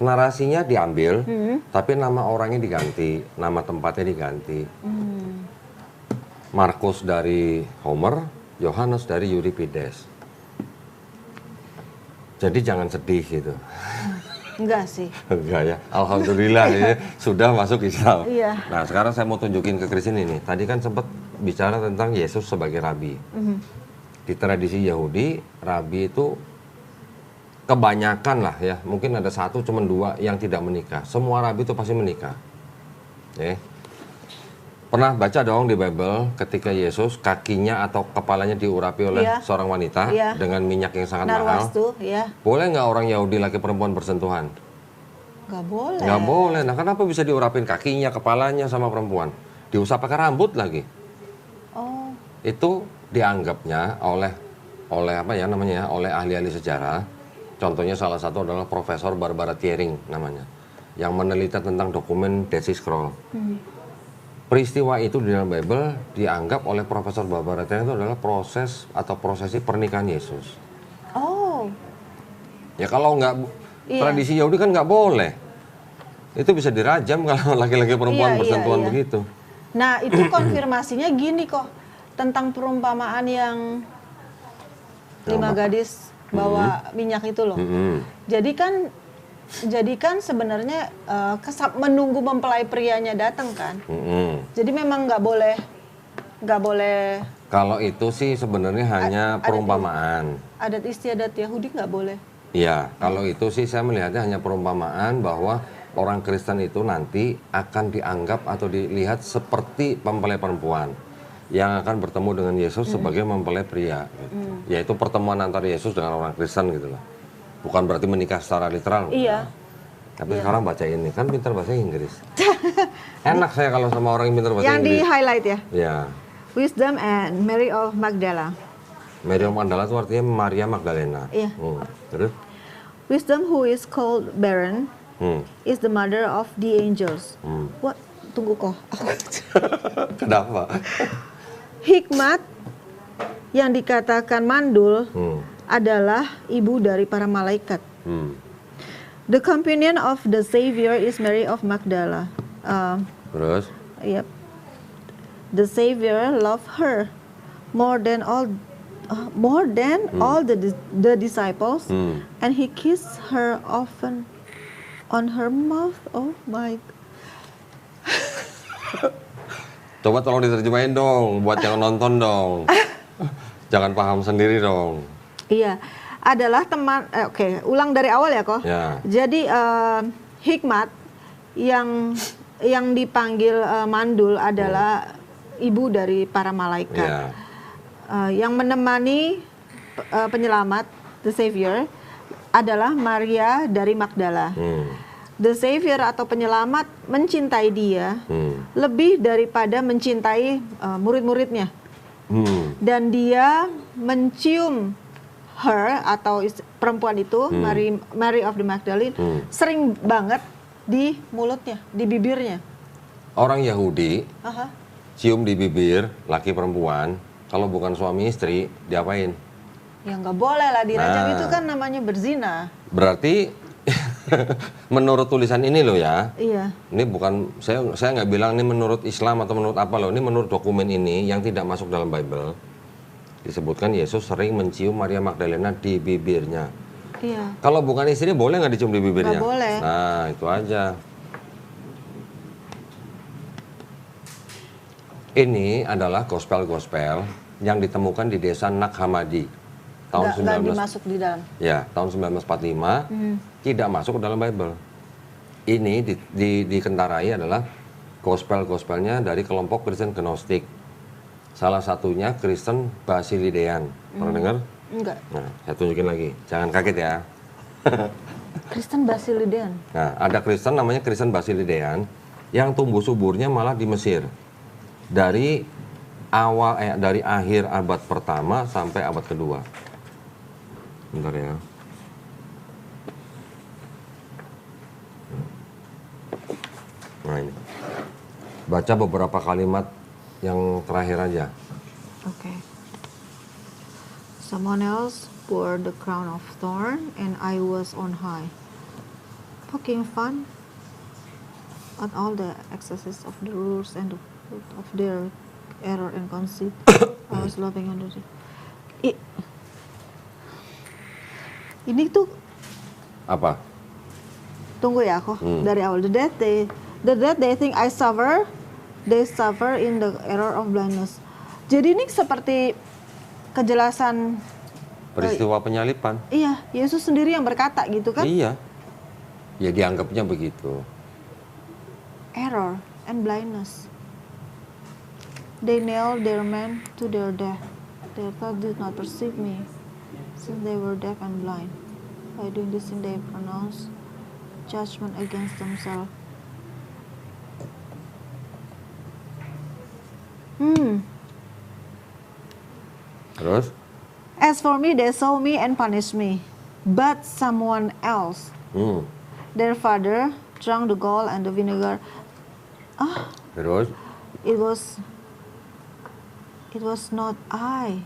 narasinya diambil, tapi nama orangnya diganti, nama tempatnya diganti. Markus dari Homer, Yohanes dari Euripides. Jadi jangan sedih gitu. Enggak sih. Enggak ya, alhamdulillah ya sudah masuk Islam. Iya. Nah sekarang saya mau tunjukin ke Christine ini. Tadi kan sempat bicara tentang Yesus sebagai rabi. Di tradisi Yahudi, rabi itu kebanyakan lah ya, mungkin ada satu cuma dua yang tidak menikah. Semua rabi itu pasti menikah. Pernah baca dong di Bible ketika Yesus kakinya atau kepalanya diurapi oleh seorang wanita dengan minyak yang sangat mahal. Narwastu, ya. Boleh nggak orang Yahudi laki perempuan bersentuhan? Nggak boleh. Nggak boleh. Nah kenapa bisa diurapin kakinya, kepalanya sama perempuan? Diusap pakai rambut lagi. Oh. Itu dianggapnya oleh apa ya namanya, oleh ahli-ahli sejarah. Contohnya salah satu adalah Profesor Barbara Thiering namanya, yang meneliti tentang dokumen Dead Sea Scroll. Peristiwa itu di dalam Bible dianggap oleh Profesor Barbara Thiering itu adalah proses atau prosesi pernikahan Yesus. Oh. Ya kalau nggak tradisi Yahudi kan nggak boleh. Itu bisa dirajam kalau laki-laki perempuan bersentuhan begitu. Nah itu konfirmasinya gini kok, tentang perumpamaan yang 5 gadis bawa minyak itu loh. Jadi kan sebenarnya menunggu mempelai prianya datang kan. Jadi memang nggak boleh. Kalau itu sih sebenarnya hanya perumpamaan. Adat istiadat Yahudi nggak boleh. Iya, kalau itu sih saya melihatnya hanya perumpamaan bahwa orang Kristen itu nanti akan dianggap atau dilihat seperti mempelai perempuan yang akan bertemu dengan Yesus sebagai mempelai pria. Gitu. Yaitu pertemuan antara Yesus dengan orang Kristen gitu loh. Bukan berarti menikah secara literal. Iya. Tapi sekarang baca ini, kan pintar bahasa Inggris. Enak saya kalau sama orang yang pintar bahasa Yang Inggris. di highlight ya. Ya. Wisdom and Mary of Magdala. Mary of Magdala itu artinya Maria Magdalena. Iya. Terus? Wisdom who is called barren is the mother of the angels. What? Tunggu kok. Kenapa? Hikmat yang dikatakan mandul adalah ibu dari para malaikat. The companion of the Savior is Mary of Magdala. Terus? Yep. The Savior loved her more than all the disciples, and he kissed her often on her mouth. Oh my. Coba tolong diterjemahin dong, buat yang nonton dong. Jangan paham sendiri dong. Iya, adalah teman. Oke, ulang dari awal ya kok. Ya. Jadi hikmat yang dipanggil mandul adalah ibu dari para malaikat. Ya. Yang menemani penyelamat, the Savior, adalah Maria dari Magdala. The Savior atau penyelamat mencintai dia lebih daripada mencintai murid-muridnya. Dan dia mencium her atau perempuan itu, Mary of the Magdalene, sering banget di mulutnya, di bibirnya. Orang Yahudi cium di bibir, laki perempuan, kalau bukan suami istri, diapain? Ya nggak boleh lah dirajam, Nah. itu kan namanya berzina. Berarti menurut tulisan ini loh ya, Iya. ini bukan, saya nggak bilang ini menurut Islam atau menurut apa loh, ini menurut dokumen ini yang tidak masuk dalam Bible. Disebutkan Yesus sering mencium Maria Magdalena di bibirnya. Iya. Kalau bukan istri boleh nggak dicium di bibirnya? Nggak boleh. Nah itu aja. Ini adalah gospel-gospel yang ditemukan di desa Naghamadi tahun Nggak 19 dimasuk di dalam. ya tahun 1945 tidak masuk ke dalam Bible. Ini dikentarai adalah gospel-gospelnya dari kelompok Kristen Gnostik. Salah satunya Kristen Basilidean. Pernah dengar? Enggak. Nah, saya tunjukin lagi. Jangan kaget ya. Kristen Basilidean. Nah, ada Kristen namanya Kristen Basilidean yang tumbuh suburnya malah di Mesir. Dari dari akhir abad pertama sampai abad kedua. Bentar ya. Nah ini. Baca beberapa kalimat yang terakhir aja. Okay. Someone else bore the crown of thorn, and I was on high, poking fun at all the excesses of the rulers and the fruit of their error and conceit. I was laughing under it. Ini tuh, Apa? tunggu ya aku dari awal. The death they think I suffer, they suffer in the error of blindness. Jadi ini seperti kejelasan. Peristiwa penyalipan. Iya, Yesus sendiri yang berkata gitu kan? Iya. Ya dianggapnya begitu. Error and blindness. They nailed their man to their death. Their thought did not perceive me, since they were deaf and blind. By doing this thing, they pronounced judgment against themselves. Terus? As for me, they saw me and punished me, but someone else, their father, drank the gall and the vinegar. Terus? It was not I.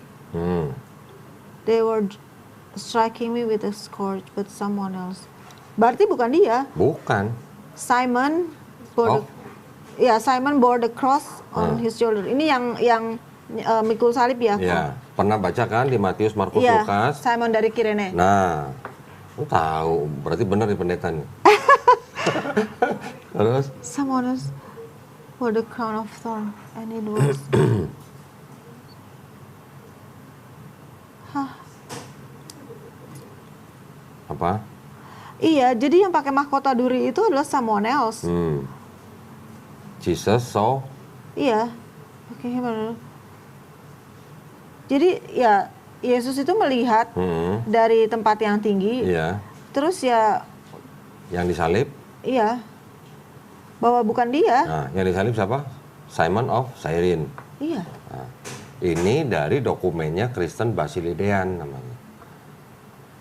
They were striking me with a scourge, but someone else. Berarti bukan dia. Bukan. Simon bore Simon bore the cross on his shoulder. Ini yang mikul salib ya? Ya, pernah baca kan di Matius, Markus, Iya, Lukas? Simon dari Kirene. Nah, lu tahu, berarti benar di pendeta nih. Terus? Someone else bore the crown of thorn, and it was. Apa? Iya, jadi yang pakai mahkota duri itu adalah someone else. Jesus saw. Iya. Oke, gimana? Jadi ya Yesus itu melihat dari tempat yang tinggi. Iya. Terus ya. Yang disalib. Iya. Bahwa bukan dia. Nah, yang disalib siapa? Simon of Cyrene. Iya. Nah, ini dari dokumennya Kristen Basilidean namanya.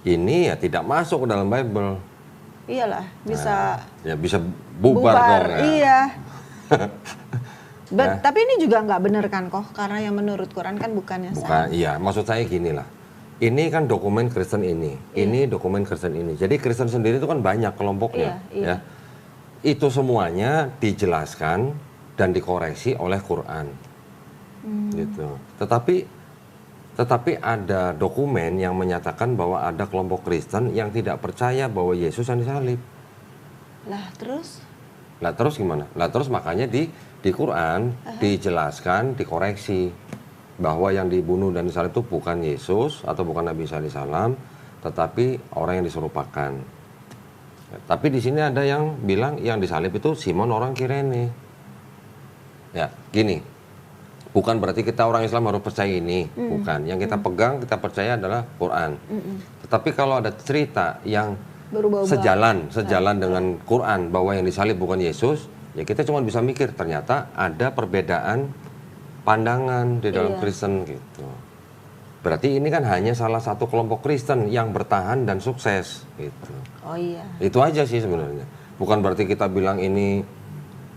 Ini ya tidak masuk ke dalam Bible. Iyalah, bisa Ya bisa bubar kok. Ya. Iya. Tapi ini juga nggak benar kan kok, karena yang menurut Quran kan bukannya Bukan, iya. Maksud saya gini lah. Ini kan dokumen Kristen ini, ini dokumen Kristen ini. Jadi Kristen sendiri itu kan banyak kelompoknya, Iya. ya. Itu semuanya dijelaskan dan dikoreksi oleh Quran, gitu. Tetapi ada dokumen yang menyatakan bahwa ada kelompok Kristen yang tidak percaya bahwa Yesus yang disalib. Lah terus? Lah terus gimana? Lah terus makanya di Quran dijelaskan, dikoreksi bahwa yang dibunuh dan disalib itu bukan Yesus atau bukan Nabi Isa alaihissalam, tetapi orang yang diserupakan. Tapi di sini ada yang bilang yang disalib itu Simon orang Kirene. Ya, gini. Bukan berarti kita orang Islam harus percaya ini, bukan. Yang kita pegang, kita percaya adalah Quran. Tetapi kalau ada cerita yang Berubah-ubah. sejalan dengan Quran bahwa yang disalib bukan Yesus, ya kita cuma bisa mikir ternyata ada perbedaan pandangan di dalam Kristen gitu. Berarti ini kan hanya salah satu kelompok Kristen yang bertahan dan sukses gitu. Oh iya. Itu aja sih sebenarnya. Bukan berarti kita bilang ini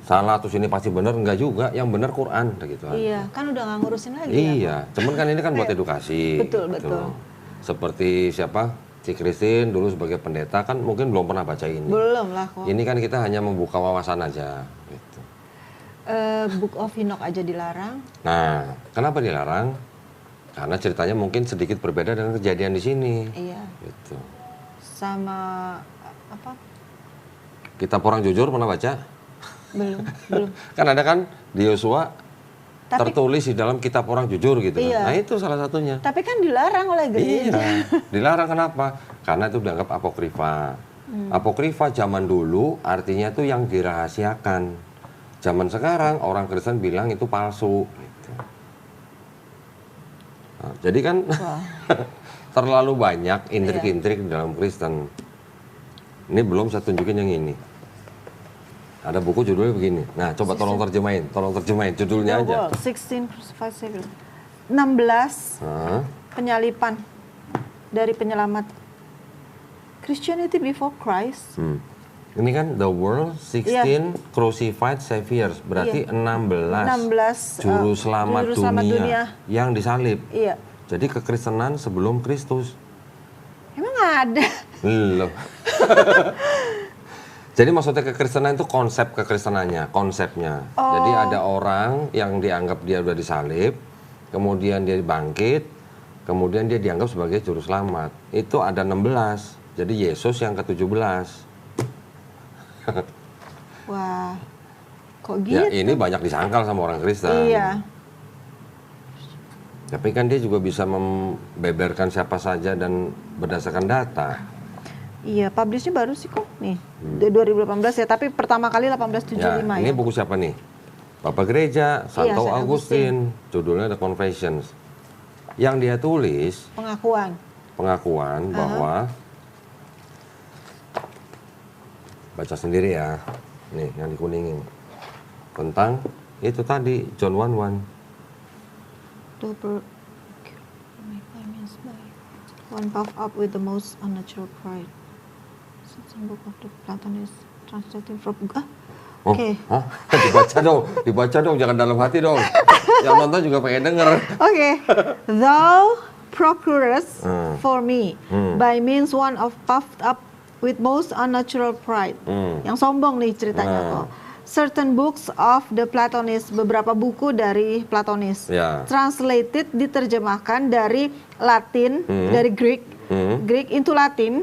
salah terus ini pasti benar, enggak juga, yang benar Quran gitu. Iya, kan udah nggak ngurusin lagi. Ya, Iya, cuman kan ini kan buat edukasi. Betul, gitu. betul. Seperti siapa? Si Christine dulu sebagai pendeta kan mungkin belum pernah baca ini. Belum lah kok. Ini kan kita hanya membuka wawasan aja. Gitu. Book of Enoch aja dilarang. Nah, kenapa dilarang? Karena ceritanya mungkin sedikit berbeda dengan kejadian di sini. Iya. Gitu. Sama apa? Kitab Orang Jujur pernah baca? Belum. Kan ada kan di Yosua Tapi- tertulis di dalam Kitab Orang Jujur gitu. Iya. Nah itu salah satunya. Tapi kan dilarang oleh gereja. Iya, dilarang kenapa? Karena itu dianggap apokrifa. Apokrifa zaman dulu artinya itu yang dirahasiakan. Zaman sekarang orang Kristen bilang itu palsu. Gitu. Nah, jadi kan Wah. terlalu banyak intrik-intrik di dalam Kristen. Ini belum saya tunjukin yang ini. Ada buku judulnya begini. Nah, coba tolong terjemahin judulnya The aja. World, 16 Crucified Savior. 16 Hah? penyalipan dari penyelamat. Christianity before Christ. Ini kan The World 16 Crucified Saviors, berarti 16 juru selamat juru selamat dunia. yang disalib. Iya. Jadi kekristenan sebelum Kristus. Emang ada? Loh. Jadi maksudnya kekristenan itu konsep kekristenannya, konsepnya. Jadi ada orang yang dianggap dia udah disalib, kemudian dia bangkit, kemudian dia dianggap sebagai juru selamat. Itu ada 16. Jadi Yesus yang ke-17. Wah. Kok gitu? Ya ini banyak disangkal sama orang Kristen. Iya. Tapi kan dia juga bisa membeberkan siapa saja dan berdasarkan data. Iya, publishnya baru sih kok nih. 2018 ya, tapi pertama kali 1875 Ya, ya. ini buku siapa nih? Bapak Gereja, Santo Saint Augustine, judulnya The Confessions. Yang dia tulis Pengakuan. bahwa baca sendiri ya. Nih, yang dikuningin. Tentang itu tadi John 1:1. One puff up with the most unnatural pride. Certain book of the Platonist translated from Oh, Oke. hah? Dibaca dong, jangan dalam hati dong. Yang nonton juga pengen denger. Okay. Thou procurest for me by means one of puffed up with most unnatural pride. Yang sombong nih ceritanya kok. Certain books of the Platonists, beberapa buku dari Platonis. Ya. Translated, diterjemahkan dari Latin, dari Greek, Greek into Latin,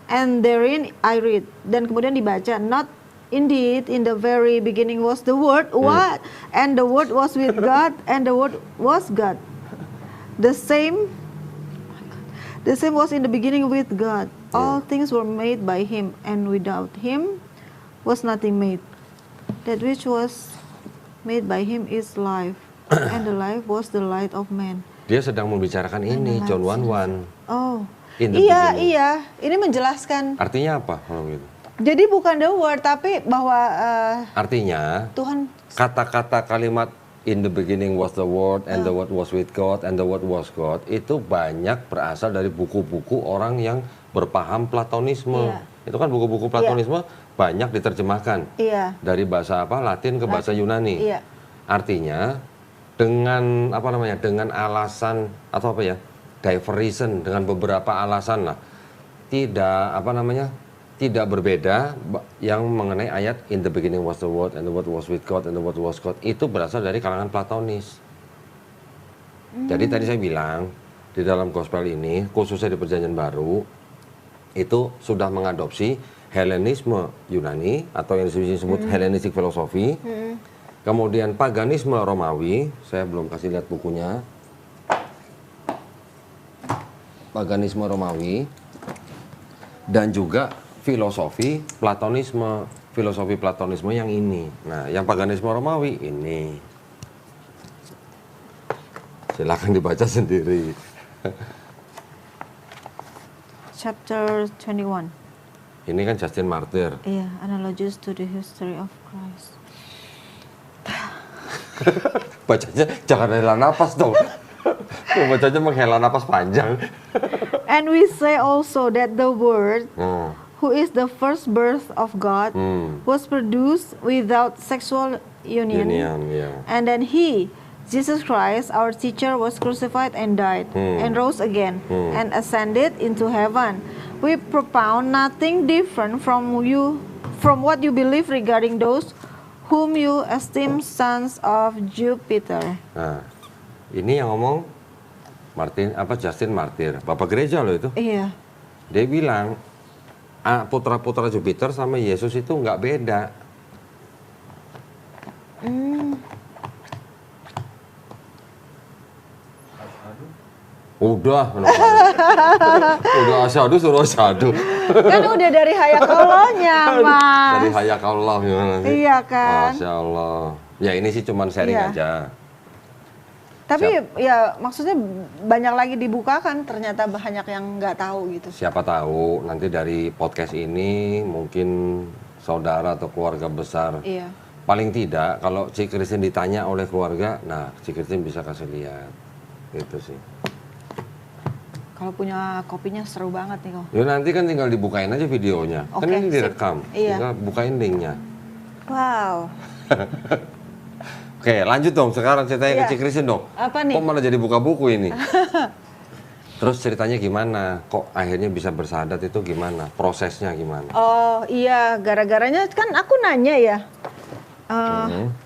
and therein I read. Dan kemudian dibaca, not indeed in the very beginning was the Word, what? And the Word was with God, and the Word was God. The same was in the beginning with God. All things were made by Him, and without Him was nothing made. That which was made by Him is life, and the life was the light of man. Dia sedang membicarakan ini, John 1:1. Oh, In the iya, beginning. iya. Ini menjelaskan. Artinya apa kalau gitu? Jadi bukan the word, tapi bahwa Artinya Tuhan. kata-kata kalimat in the beginning was the word and the word was with God and the word was God itu banyak berasal dari buku-buku orang yang berpaham Platonisme. Iya. Itu kan buku-buku Platonisme banyak diterjemahkan Iya. dari bahasa apa Latin ke bahasa Yunani. Iya. Artinya dengan apa namanya? Dengan alasan atau apa ya? Diversion, dengan beberapa alasan lah. Tidak apa namanya? Tidak berbeda yang mengenai ayat in the beginning was the word and the word was with God and the word was God itu berasal dari kalangan Platonis. Jadi tadi saya bilang di dalam gospel ini khususnya di Perjanjian Baru itu sudah mengadopsi Helenisme Yunani atau yang disebut Hellenistic philosophy. Kemudian paganisme Romawi, saya belum kasih lihat bukunya. Paganisme Romawi dan juga filosofi Platonisme yang ini. Nah, yang paganisme Romawi ini. Silakan dibaca sendiri. Chapter 21. Ini kan Justin Martyr. Iya, analogies to the history of Christ. Bacanya jangan hela napas dong. Bacanya menghela napas panjang. And we say also that the Word, who is the first birth of God, was produced without sexual union. Yeah. And then he, Jesus Christ, our teacher, was crucified and died, and rose again, and ascended into heaven. We propound nothing different from what you believe regarding those whom you esteem sons of Jupiter. Nah, ini yang ngomong Justin Martyr, Bapak Gereja loh itu. Iya. Dia bilang putra-putra Jupiter sama Yesus itu nggak beda. Udah asyhadu suruh asyhadu. Kan udah dari hayakallahnya, Mas. Dari hayakallah gimana sih? Iya kan. Masya Allah. Ya ini sih cuman sharing Iya. aja. Tapi ya maksudnya banyak lagi dibukakan, ternyata banyak yang nggak tahu gitu. Siapa tahu nanti dari podcast ini mungkin saudara atau keluarga besar. Iya. Paling tidak kalau Ci Christine ditanya oleh keluarga, nah Ci Christine bisa kasih lihat. Gitu sih. Kalau punya kopinya seru banget nih kok. Ya nanti kan tinggal dibukain aja videonya. Kan Oke, ini sip. direkam. Iya. Tinggal bukain linknya. Wow. Oke, lanjut dong. Sekarang ceritanya Iya. ke Ci Christine dong. Apa nih? Kok malah jadi buka buku ini? Terus ceritanya gimana? Kok akhirnya bisa bersahadat itu gimana? Prosesnya gimana? Oh iya, gara-garanya kan aku nanya ya.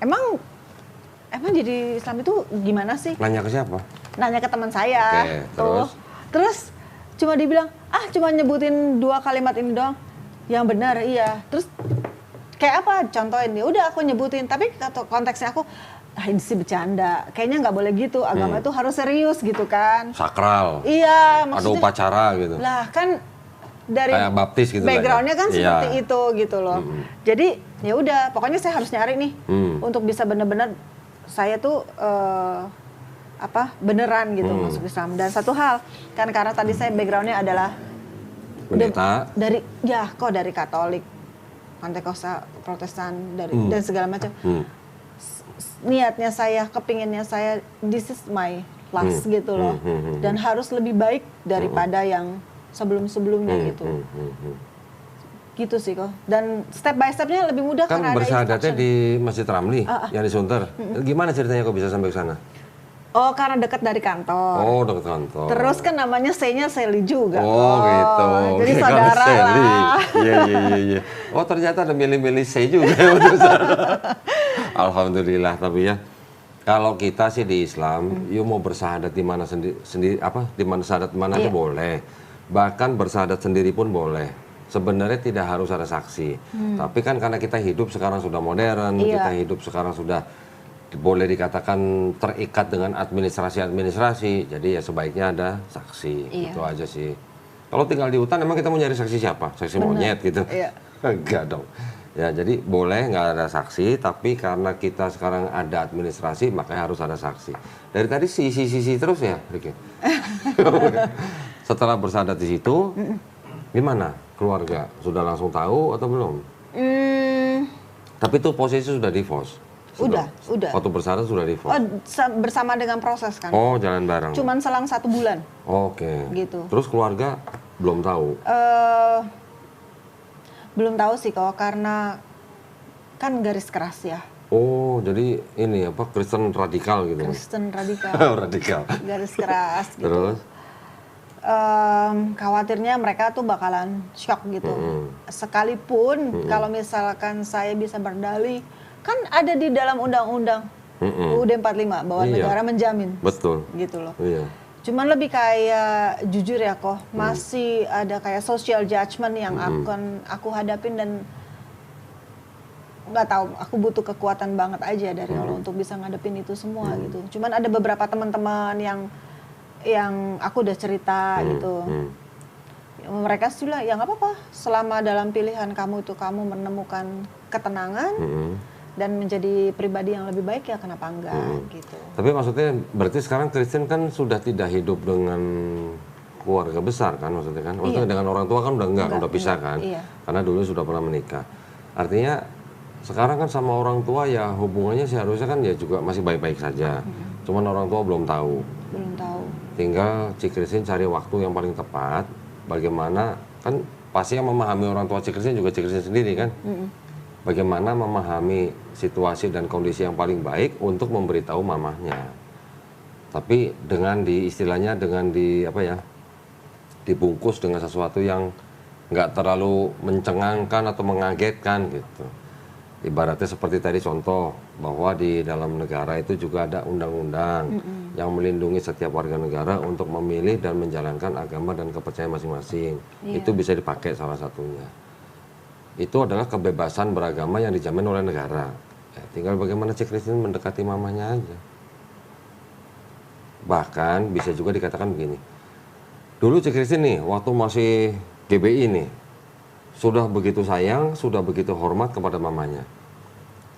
Emang jadi Islam itu gimana sih? Nanya ke siapa? Nanya ke teman saya. Oke, tuh. Terus cuma dibilang, cuma nyebutin 2 kalimat ini doang. Yang benar, iya. Terus kayak apa? Contohin nih. Udah aku nyebutin, tapi konteksnya aku, ini sih bercanda. Kayaknya nggak boleh gitu. Agama itu harus serius gitu kan. Sakral. Iya, Ada maksudnya. upacara gitu. Lah kan dari Kayak baptis gitu lah ya? backgroundnya kan seperti Iya. itu gitu loh. Jadi ya udah, pokoknya saya harus nyari nih untuk bisa benar-benar saya tuh beneran gitu masuk Islam. Dan satu hal kan karena tadi saya backgroundnya adalah Pendeta. dari Katolik, Pentakosta, Protestan dan segala macam. Niatnya saya, kepinginnya saya, this is my last gitu loh. Dan harus lebih baik daripada yang sebelum-sebelumnya gitu. Gitu sih kok. Dan step by stepnya lebih mudah Kan karena ada bersahadatnya instruction. di Masjid Ramli, yang di Sunter. Gimana ceritanya kok bisa sampai ke sana? Oh, karena dekat dari kantor. Oh, dekat kantor. Terus kan namanya Sally-nya Sally juga. Oh, gitu. Jadi Kayak saudara Sally. lah. Iya. Oh, ternyata ada milih-milih saya juga. Alhamdulillah, tapi ya kalau kita sih di Islam, you mau bersahadat di mana sendiri di mana sahadat mana aja boleh. Bahkan bersahadat sendiri pun boleh. Sebenarnya tidak harus ada saksi. Tapi kan karena kita hidup sekarang sudah modern, kita hidup sekarang sudah boleh dikatakan terikat dengan administrasi, jadi ya sebaiknya ada saksi, itu aja sih. Kalau tinggal di hutan, emang kita mau nyari saksi siapa? Saksi monyet gitu? Iya. Enggak dong. Ya jadi boleh nggak ada saksi, tapi karena kita sekarang ada administrasi, makanya harus ada saksi. Dari tadi sisi terus ya, Ricky. Setelah bersahadat di situ, gimana keluarga? Sudah langsung tahu atau belum? Tapi itu posisi sudah divorce. Udah. Waktu bersahadat sudah divorce. Oh, bersama dengan proses kan. Oh, jalan bareng. Cuman selang 1 bulan. Oke. Gitu. Terus keluarga belum tahu. Belum tahu sih kok, karena kan garis keras ya. Oh, jadi ini Kristen radikal gitu. Kristen radikal. Radikal. Garis keras gitu. Terus? Khawatirnya mereka tuh bakalan shock gitu. Sekalipun kalau misalkan saya bisa berdalih, kan ada di dalam undang-undang UUD 45 bahwa negara menjamin. Betul. Gitu loh. Iya. Cuman lebih kayak jujur ya kok, masih ada kayak social judgment yang aku hadapin, dan nggak tahu, aku butuh kekuatan banget aja dari Allah untuk bisa ngadepin itu semua gitu. Cuman ada beberapa teman-teman yang aku udah cerita gitu. Mereka sih bilang ya nggak apa-apa, selama dalam pilihan kamu itu kamu menemukan ketenangan dan menjadi pribadi yang lebih baik, ya kenapa enggak gitu. Tapi maksudnya berarti sekarang Kristen kan sudah tidak hidup dengan keluarga besar kan, maksudnya kan? Maksudnya dengan orang tua kan udah udah pisah kan? Iya. Karena dulu sudah pernah menikah. Artinya sekarang kan sama orang tua ya hubungannya seharusnya kan ya juga masih baik-baik saja. Cuman orang tua belum tahu. Belum tahu. Tinggal Ci Christine cari waktu yang paling tepat, bagaimana kan pasti yang memahami orang tua si Kristen juga si Kristen sendiri kan. Bagaimana memahami situasi dan kondisi yang paling baik untuk memberitahu mamahnya. Tapi dengan istilahnya dengan dibungkus dengan sesuatu yang nggak terlalu mencengangkan atau mengagetkan gitu. Ibaratnya seperti tadi contoh bahwa di dalam negara itu juga ada undang-undang yang melindungi setiap warga negara untuk memilih dan menjalankan agama dan kepercayaan masing-masing. Itu bisa dipakai salah satunya. Itu adalah kebebasan beragama yang dijamin oleh negara. Ya, tinggal bagaimana si Kristen mendekati mamanya aja. Bahkan bisa juga dikatakan begini. Dulu si Kristen nih waktu masih GBI nih sudah begitu sayang, sudah begitu hormat kepada mamanya.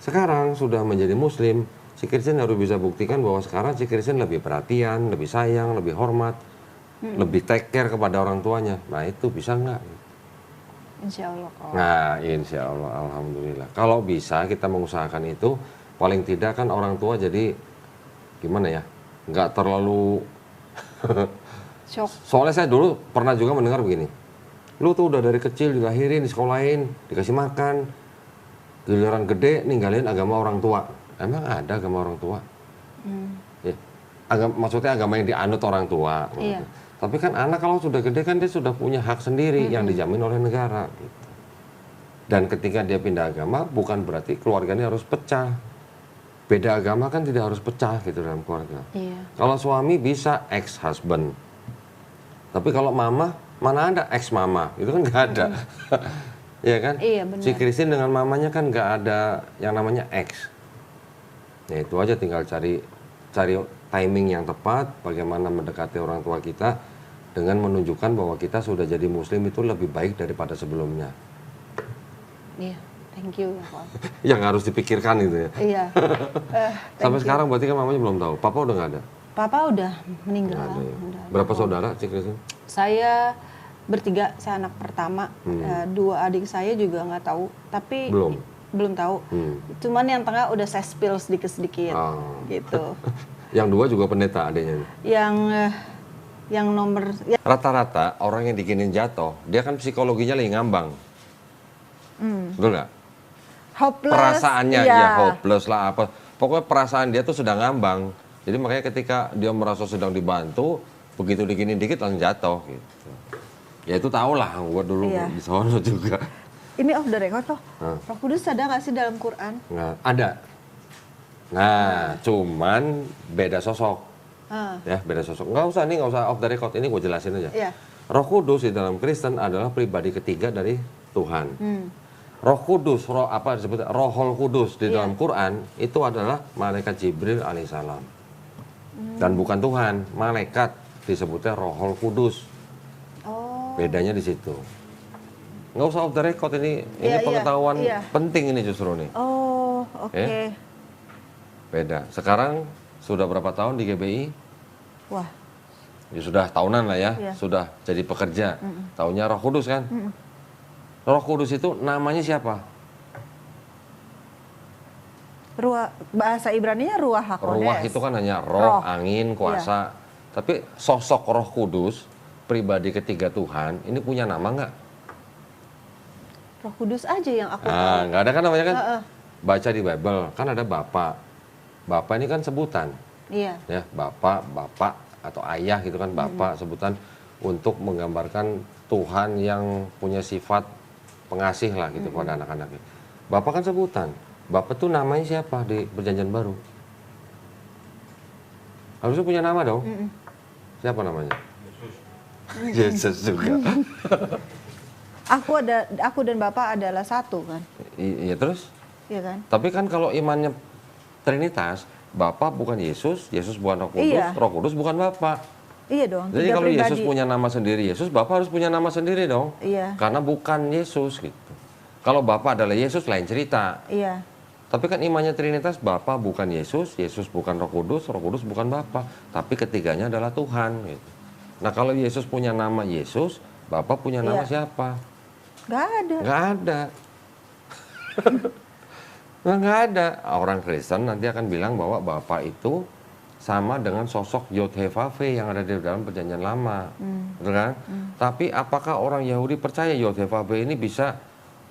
Sekarang sudah menjadi muslim, si Kristen harus bisa buktikan bahwa sekarang si Kristen lebih perhatian, lebih sayang, lebih hormat, lebih take care kepada orang tuanya. Nah itu bisa nggak? Insya Allah kok. Nah insya Allah, alhamdulillah. Kalau bisa kita mengusahakan itu, paling tidak kan orang tua jadi gimana ya, nggak terlalu. Shock. Soalnya saya dulu pernah juga mendengar begini. Lu tuh udah dari kecil dilahirin, disekolahin, dikasih makan, giliran gede ninggalin agama orang tua. Emang ada agama orang tua? Ya, maksudnya agama yang dianut orang tua. Iya. Tapi kan anak kalau sudah gede kan dia sudah punya hak sendiri yang dijamin oleh negara. Gitu. Dan ketika dia pindah agama bukan berarti keluarganya harus pecah. Beda agama kan tidak harus pecah gitu dalam keluarga. Iya. Kalau suami bisa ex-husband. Tapi kalau mama, mana ada ex-mama, itu kan nggak ada. Iya kan? Iya, benar. Si Kristen dengan mamanya kan nggak ada yang namanya ex. Ya itu aja tinggal cari timing yang tepat, bagaimana mendekati orang tua kita dengan menunjukkan bahwa kita sudah jadi muslim itu lebih baik daripada sebelumnya. Iya, thank you ya Pak. Yang harus dipikirkan itu ya. Iya. Sampai sekarang berarti kan mamanya belum tahu. Papa udah nggak ada? Papa udah meninggal. Nggak ada ya? Udah. Berapa saudara si Kristen? Saya bertiga, saya anak pertama. Dua adik saya juga nggak tahu, tapi belum tahu. Cuman yang tengah udah saya spill sedikit-sedikit, gitu. Yang dua juga pendeta adiknya. Yang nomor Rata-rata orang yang dikinin jatuh, dia kan psikologinya lagi ngambang. Betul nggak? hopeless. Perasaannya ya hopeless lah apa. Pokoknya perasaan dia tuh sedang ngambang. Jadi makanya ketika dia merasa sedang dibantu, begitu dikinin dikit langsung jatuh gitu. Ya itu tau lah, gue dulu di sono juga. Ini off the record loh. Roh Kudus ada nggak sih dalam Quran? Nggak, ada. Nah, cuman beda sosok. Ya, beda sosok. Nggak usah off the record. Ini gue jelasin aja. Iya. Roh Kudus di dalam Kristen adalah pribadi ketiga dari Tuhan. Roh Kudus, Rohul Kudus di dalam Quran itu adalah malaikat Jibril alaihissalam. Dan bukan Tuhan, malaikat disebutnya Rohul Kudus. Bedanya di situ. Nggak usah off the record ini pengetahuan penting ini justru nih. Oh, oke. Beda. Sekarang sudah berapa tahun di GBI? Wah. Ya sudah tahunan lah ya, sudah jadi pekerja. Taunya Roh Kudus kan? Roh Kudus itu namanya siapa? Bahasa Ibrani-nya Ruah HaKodes. Ruah itu kan hanya roh, angin, kuasa. Tapi sosok Roh Kudus, pribadi ketiga Tuhan, ini punya nama nggak? Roh Kudus aja yang aku tahu. Nggak ada kan namanya kan? Baca di Bible, kan ada Bapak. Bapak ini kan sebutan. Iya. Ya, Bapak atau ayah gitu kan, Bapak sebutan untuk menggambarkan Tuhan yang punya sifat pengasih lah gitu pada anak-anaknya. Bapak kan sebutan. Bapak tuh namanya siapa di Perjanjian Baru? Harusnya punya nama dong. Siapa namanya? Yesus juga. Aku dan Bapak adalah satu kan? Iya terus? Iya kan? Tapi kan kalau imannya Trinitas, Bapa bukan Yesus, Yesus bukan Roh Kudus, Roh Kudus bukan Bapa. Iya dong. Jadi kalau Yesus punya nama sendiri Yesus, Bapa harus punya nama sendiri dong. Iya. Karena bukan Yesus gitu. Kalau Bapa adalah Yesus lain cerita. Iya. Tapi kan imannya Trinitas, Bapa bukan Yesus, Yesus bukan Roh Kudus bukan Bapa. Tapi ketiganya adalah Tuhan gitu. Nah kalau Yesus punya nama Yesus, Bapa punya nama siapa? Gak ada. Gak ada. Nggak ada. Orang Kristen nanti akan bilang bahwa Bapa itu sama dengan sosok Yod-Heh-Vav-He yang ada di dalam perjanjian lama, betul kan? Tapi apakah orang Yahudi percaya Yod-Heh-Vav-He ini bisa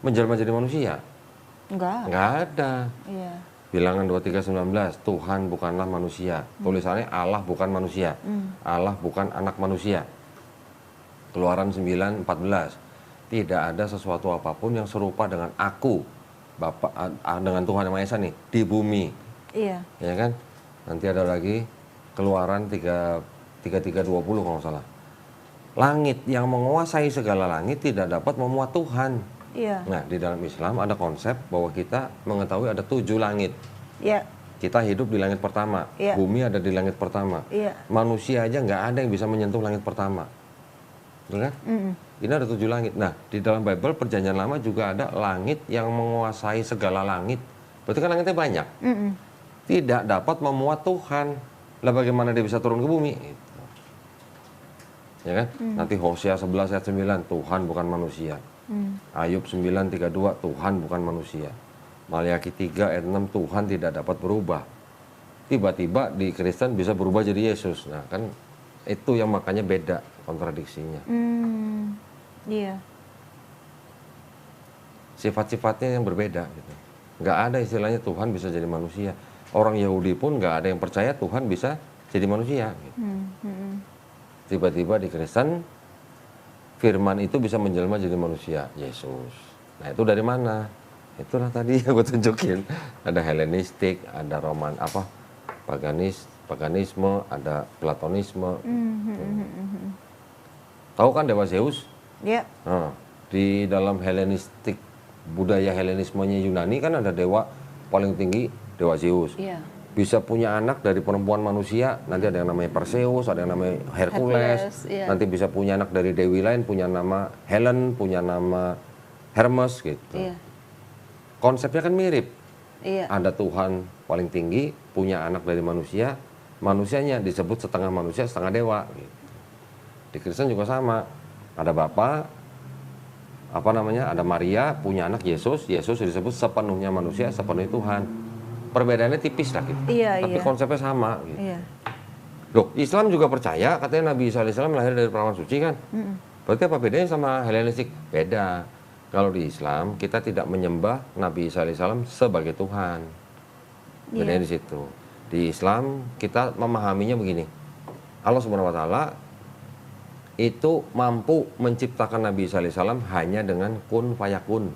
menjelma jadi manusia? Enggak. Nggak ada. Iya. Bilangan 23:19, Tuhan bukanlah manusia. Tulisannya Allah bukan manusia. Allah bukan anak manusia. Keluaran 9:14. Tidak ada sesuatu apapun yang serupa dengan aku, Bapak, dengan Tuhan Yang Maha Esa nih, di bumi. Iya. Ya kan? Nanti ada lagi Keluaran 33:20 kalau nggak salah. Langit yang menguasai segala langit tidak dapat memuat Tuhan. Iya. Nah, di dalam Islam ada konsep bahwa kita mengetahui ada 7 langit. Iya. Kita hidup di langit pertama, Iya. bumi ada di langit pertama. Iya. Manusia aja nggak ada yang bisa menyentuh langit pertama. Betul kan? Ini ada 7 langit. Nah, di dalam Bible perjanjian lama juga ada langit yang menguasai segala langit. Berarti kan langitnya banyak. Tidak dapat memuat Tuhan. Lah bagaimana dia bisa turun ke bumi? Gitu. Ya kan? Nanti Hosea 11 ayat 9, Tuhan bukan manusia. Ayub 9:32, Tuhan bukan manusia. Maliaki 3 ayat 6, Tuhan tidak dapat berubah. Tiba-tiba di Kristen bisa berubah jadi Yesus. Nah, kan itu yang makanya beda kontradiksinya. Iya. Sifat-sifatnya yang berbeda gitu. Nggak ada istilahnya Tuhan bisa jadi manusia. Orang Yahudi pun nggak ada yang percaya Tuhan bisa jadi manusia gitu. Tiba-tiba di Kristen firman itu bisa menjelma jadi manusia, Yesus. Nah, itu dari mana? Itulah tadi yang gue tunjukin. Ada Helenistik, ada Roman paganisme, ada Platonisme. Tahu kan dewa Zeus? Iya. Nah, di dalam Helenistik, budaya Helenismenya Yunani kan ada dewa paling tinggi, dewa Zeus. Iya. Bisa punya anak dari perempuan manusia, nanti ada yang namanya Perseus, ada yang namanya Hercules, Iya. nanti bisa punya anak dari dewi lain, punya nama Helen, punya nama Hermes gitu. Iya. Konsepnya kan mirip. Iya. Ada Tuhan paling tinggi, punya anak dari manusia, manusianya disebut setengah manusia, setengah dewa. Gitu. Di Kristen juga sama, ada Bapa, ada Maria, punya anak Yesus, Yesus disebut sepenuhnya manusia, sepenuhnya Tuhan. Perbedaannya tipis lah gitu. Iya, Tapi iya. konsepnya sama gitu. Iya. Loh, Islam juga percaya, katanya Nabi Isa alaihissalam lahir dari perawan suci kan? Berarti apa bedanya sama Helenistik? Beda. Kalau di Islam, kita tidak menyembah Nabi Isa alaihissalam sebagai Tuhan. Bedanya di situ. Di Islam, kita memahaminya begini. Allah Subhanahu wa Ta'ala itu mampu menciptakan Nabi Isa alaihissalam hanya dengan kun fayakun.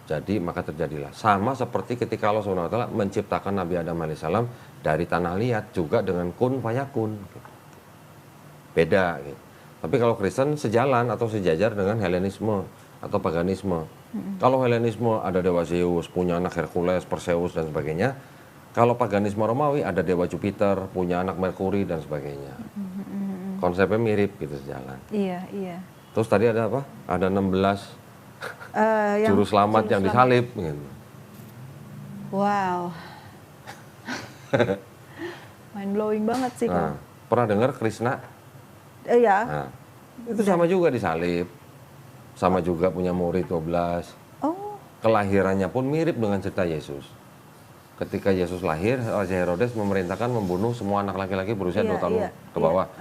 Jadi maka terjadilah. Sama seperti ketika Allah SWT menciptakan Nabi Adam alaihissalam dari tanah liat juga dengan kun fayakun. Beda gitu. Tapi kalau Kristen sejalan atau sejajar dengan Helenisme atau paganisme. Kalau Helenisme ada dewa Zeus, punya anak Hercules, Perseus dan sebagainya. Kalau paganisme Romawi ada dewa Jupiter, punya anak Merkuri dan sebagainya. Konsepnya mirip gitu sejalan. Iya, iya. Terus tadi ada apa? Ada 16 juru selamat yang disalib gitu. Wow. Mind blowing banget sih, Kak. Nah, pernah dengar Krishna? Iya. Nah, itu sama juga disalib. Sama juga punya murid 12. Oh, Kelahirannya pun mirip dengan cerita Yesus. Ketika Yesus lahir, Raja Herodes memerintahkan membunuh semua anak laki-laki berusia 2 tahun ke bawah.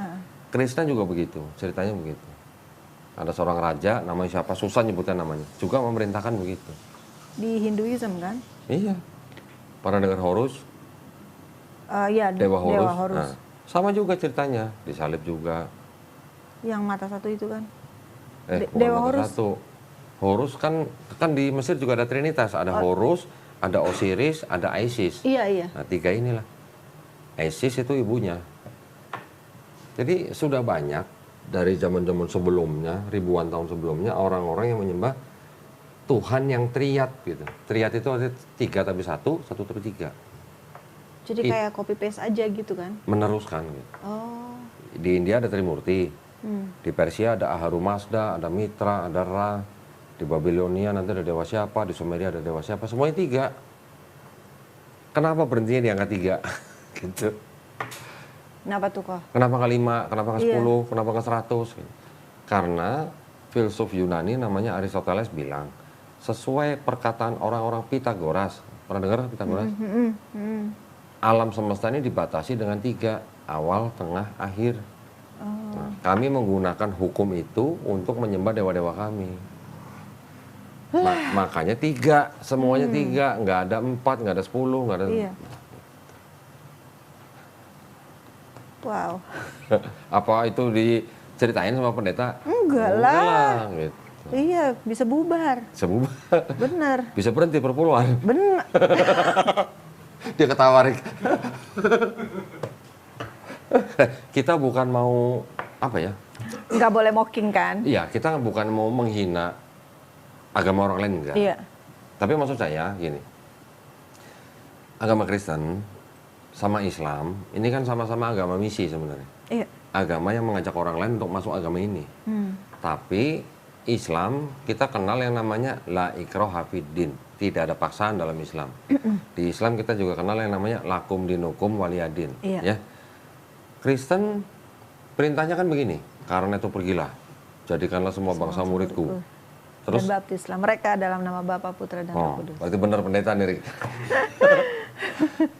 Krishna juga begitu, ceritanya begitu. Ada seorang raja, namanya siapa, susah nyebutnya namanya, juga memerintahkan begitu. di Hinduism kan? Iya. Pernah dengar Horus? Iya, Dewa Horus. Horus. Nah, sama juga ceritanya, disalib juga. Yang mata satu itu kan? Bukan Dewa mata Horus. satu. Horus kan di Mesir juga ada Trinitas, ada Horus, ada Osiris, ada Isis. Iya, iya. Nah, 3 inilah. Isis itu ibunya. Jadi sudah banyak dari zaman-zaman sebelumnya, ribuan tahun sebelumnya, orang-orang yang menyembah Tuhan yang triad gitu. Triad itu ada 3 tapi 1 tapi 3. Jadi kayak copy paste aja gitu kan? Meneruskan gitu. Oh. Di India ada Trimurti. Di Persia ada Ahura Mazda, ada Mitra, ada Ra. Di Babilonia nanti ada dewa siapa, di Sumeria ada dewa siapa, semuanya 3. Kenapa berhentinya di angka 3? Gitu. Kenapa tuh, Kak? Kenapa ke 5, kenapa ke 10, Iya. kenapa ke 100? Gitu. Karena filsuf Yunani namanya Aristoteles bilang, sesuai perkataan orang-orang Pitagoras. Pernah dengar Pitagoras? alam semesta ini dibatasi dengan 3, awal, tengah, akhir. Nah, kami menggunakan hukum itu untuk menyembah dewa-dewa kami. Makanya 3, semuanya 3, nggak ada 4, nggak ada 10, nggak ada. Iya. Wow. Apa itu diceritain sama pendeta? Enggak lah. Gitu. Iya, bisa bubar. Semua Bener. bisa berhenti perpuluhan. Bener. Dia ketawa, Rik. Kita bukan mau apa ya? Nggak boleh mocking kan? Iya, kita bukan mau menghina agama orang lain, enggak. Iya. Tapi maksud saya gini, agama Kristen sama Islam ini kan sama-sama agama misi sebenarnya. Iya. Agama yang mengajak orang lain untuk masuk agama ini. Tapi Islam kita kenal yang namanya la ikraha fiddin, tidak ada paksaan dalam Islam. Di Islam kita juga kenal yang namanya lakum dinukum waliyadin. Iya. Ya. Kristen perintahnya kan begini, karena itu pergilah, jadikanlah semua bangsa muridku. Terus Dan baptislah mereka dalam nama Bapa, Putra, dan Roh Kudus. berarti benar pendeta nih, Rik.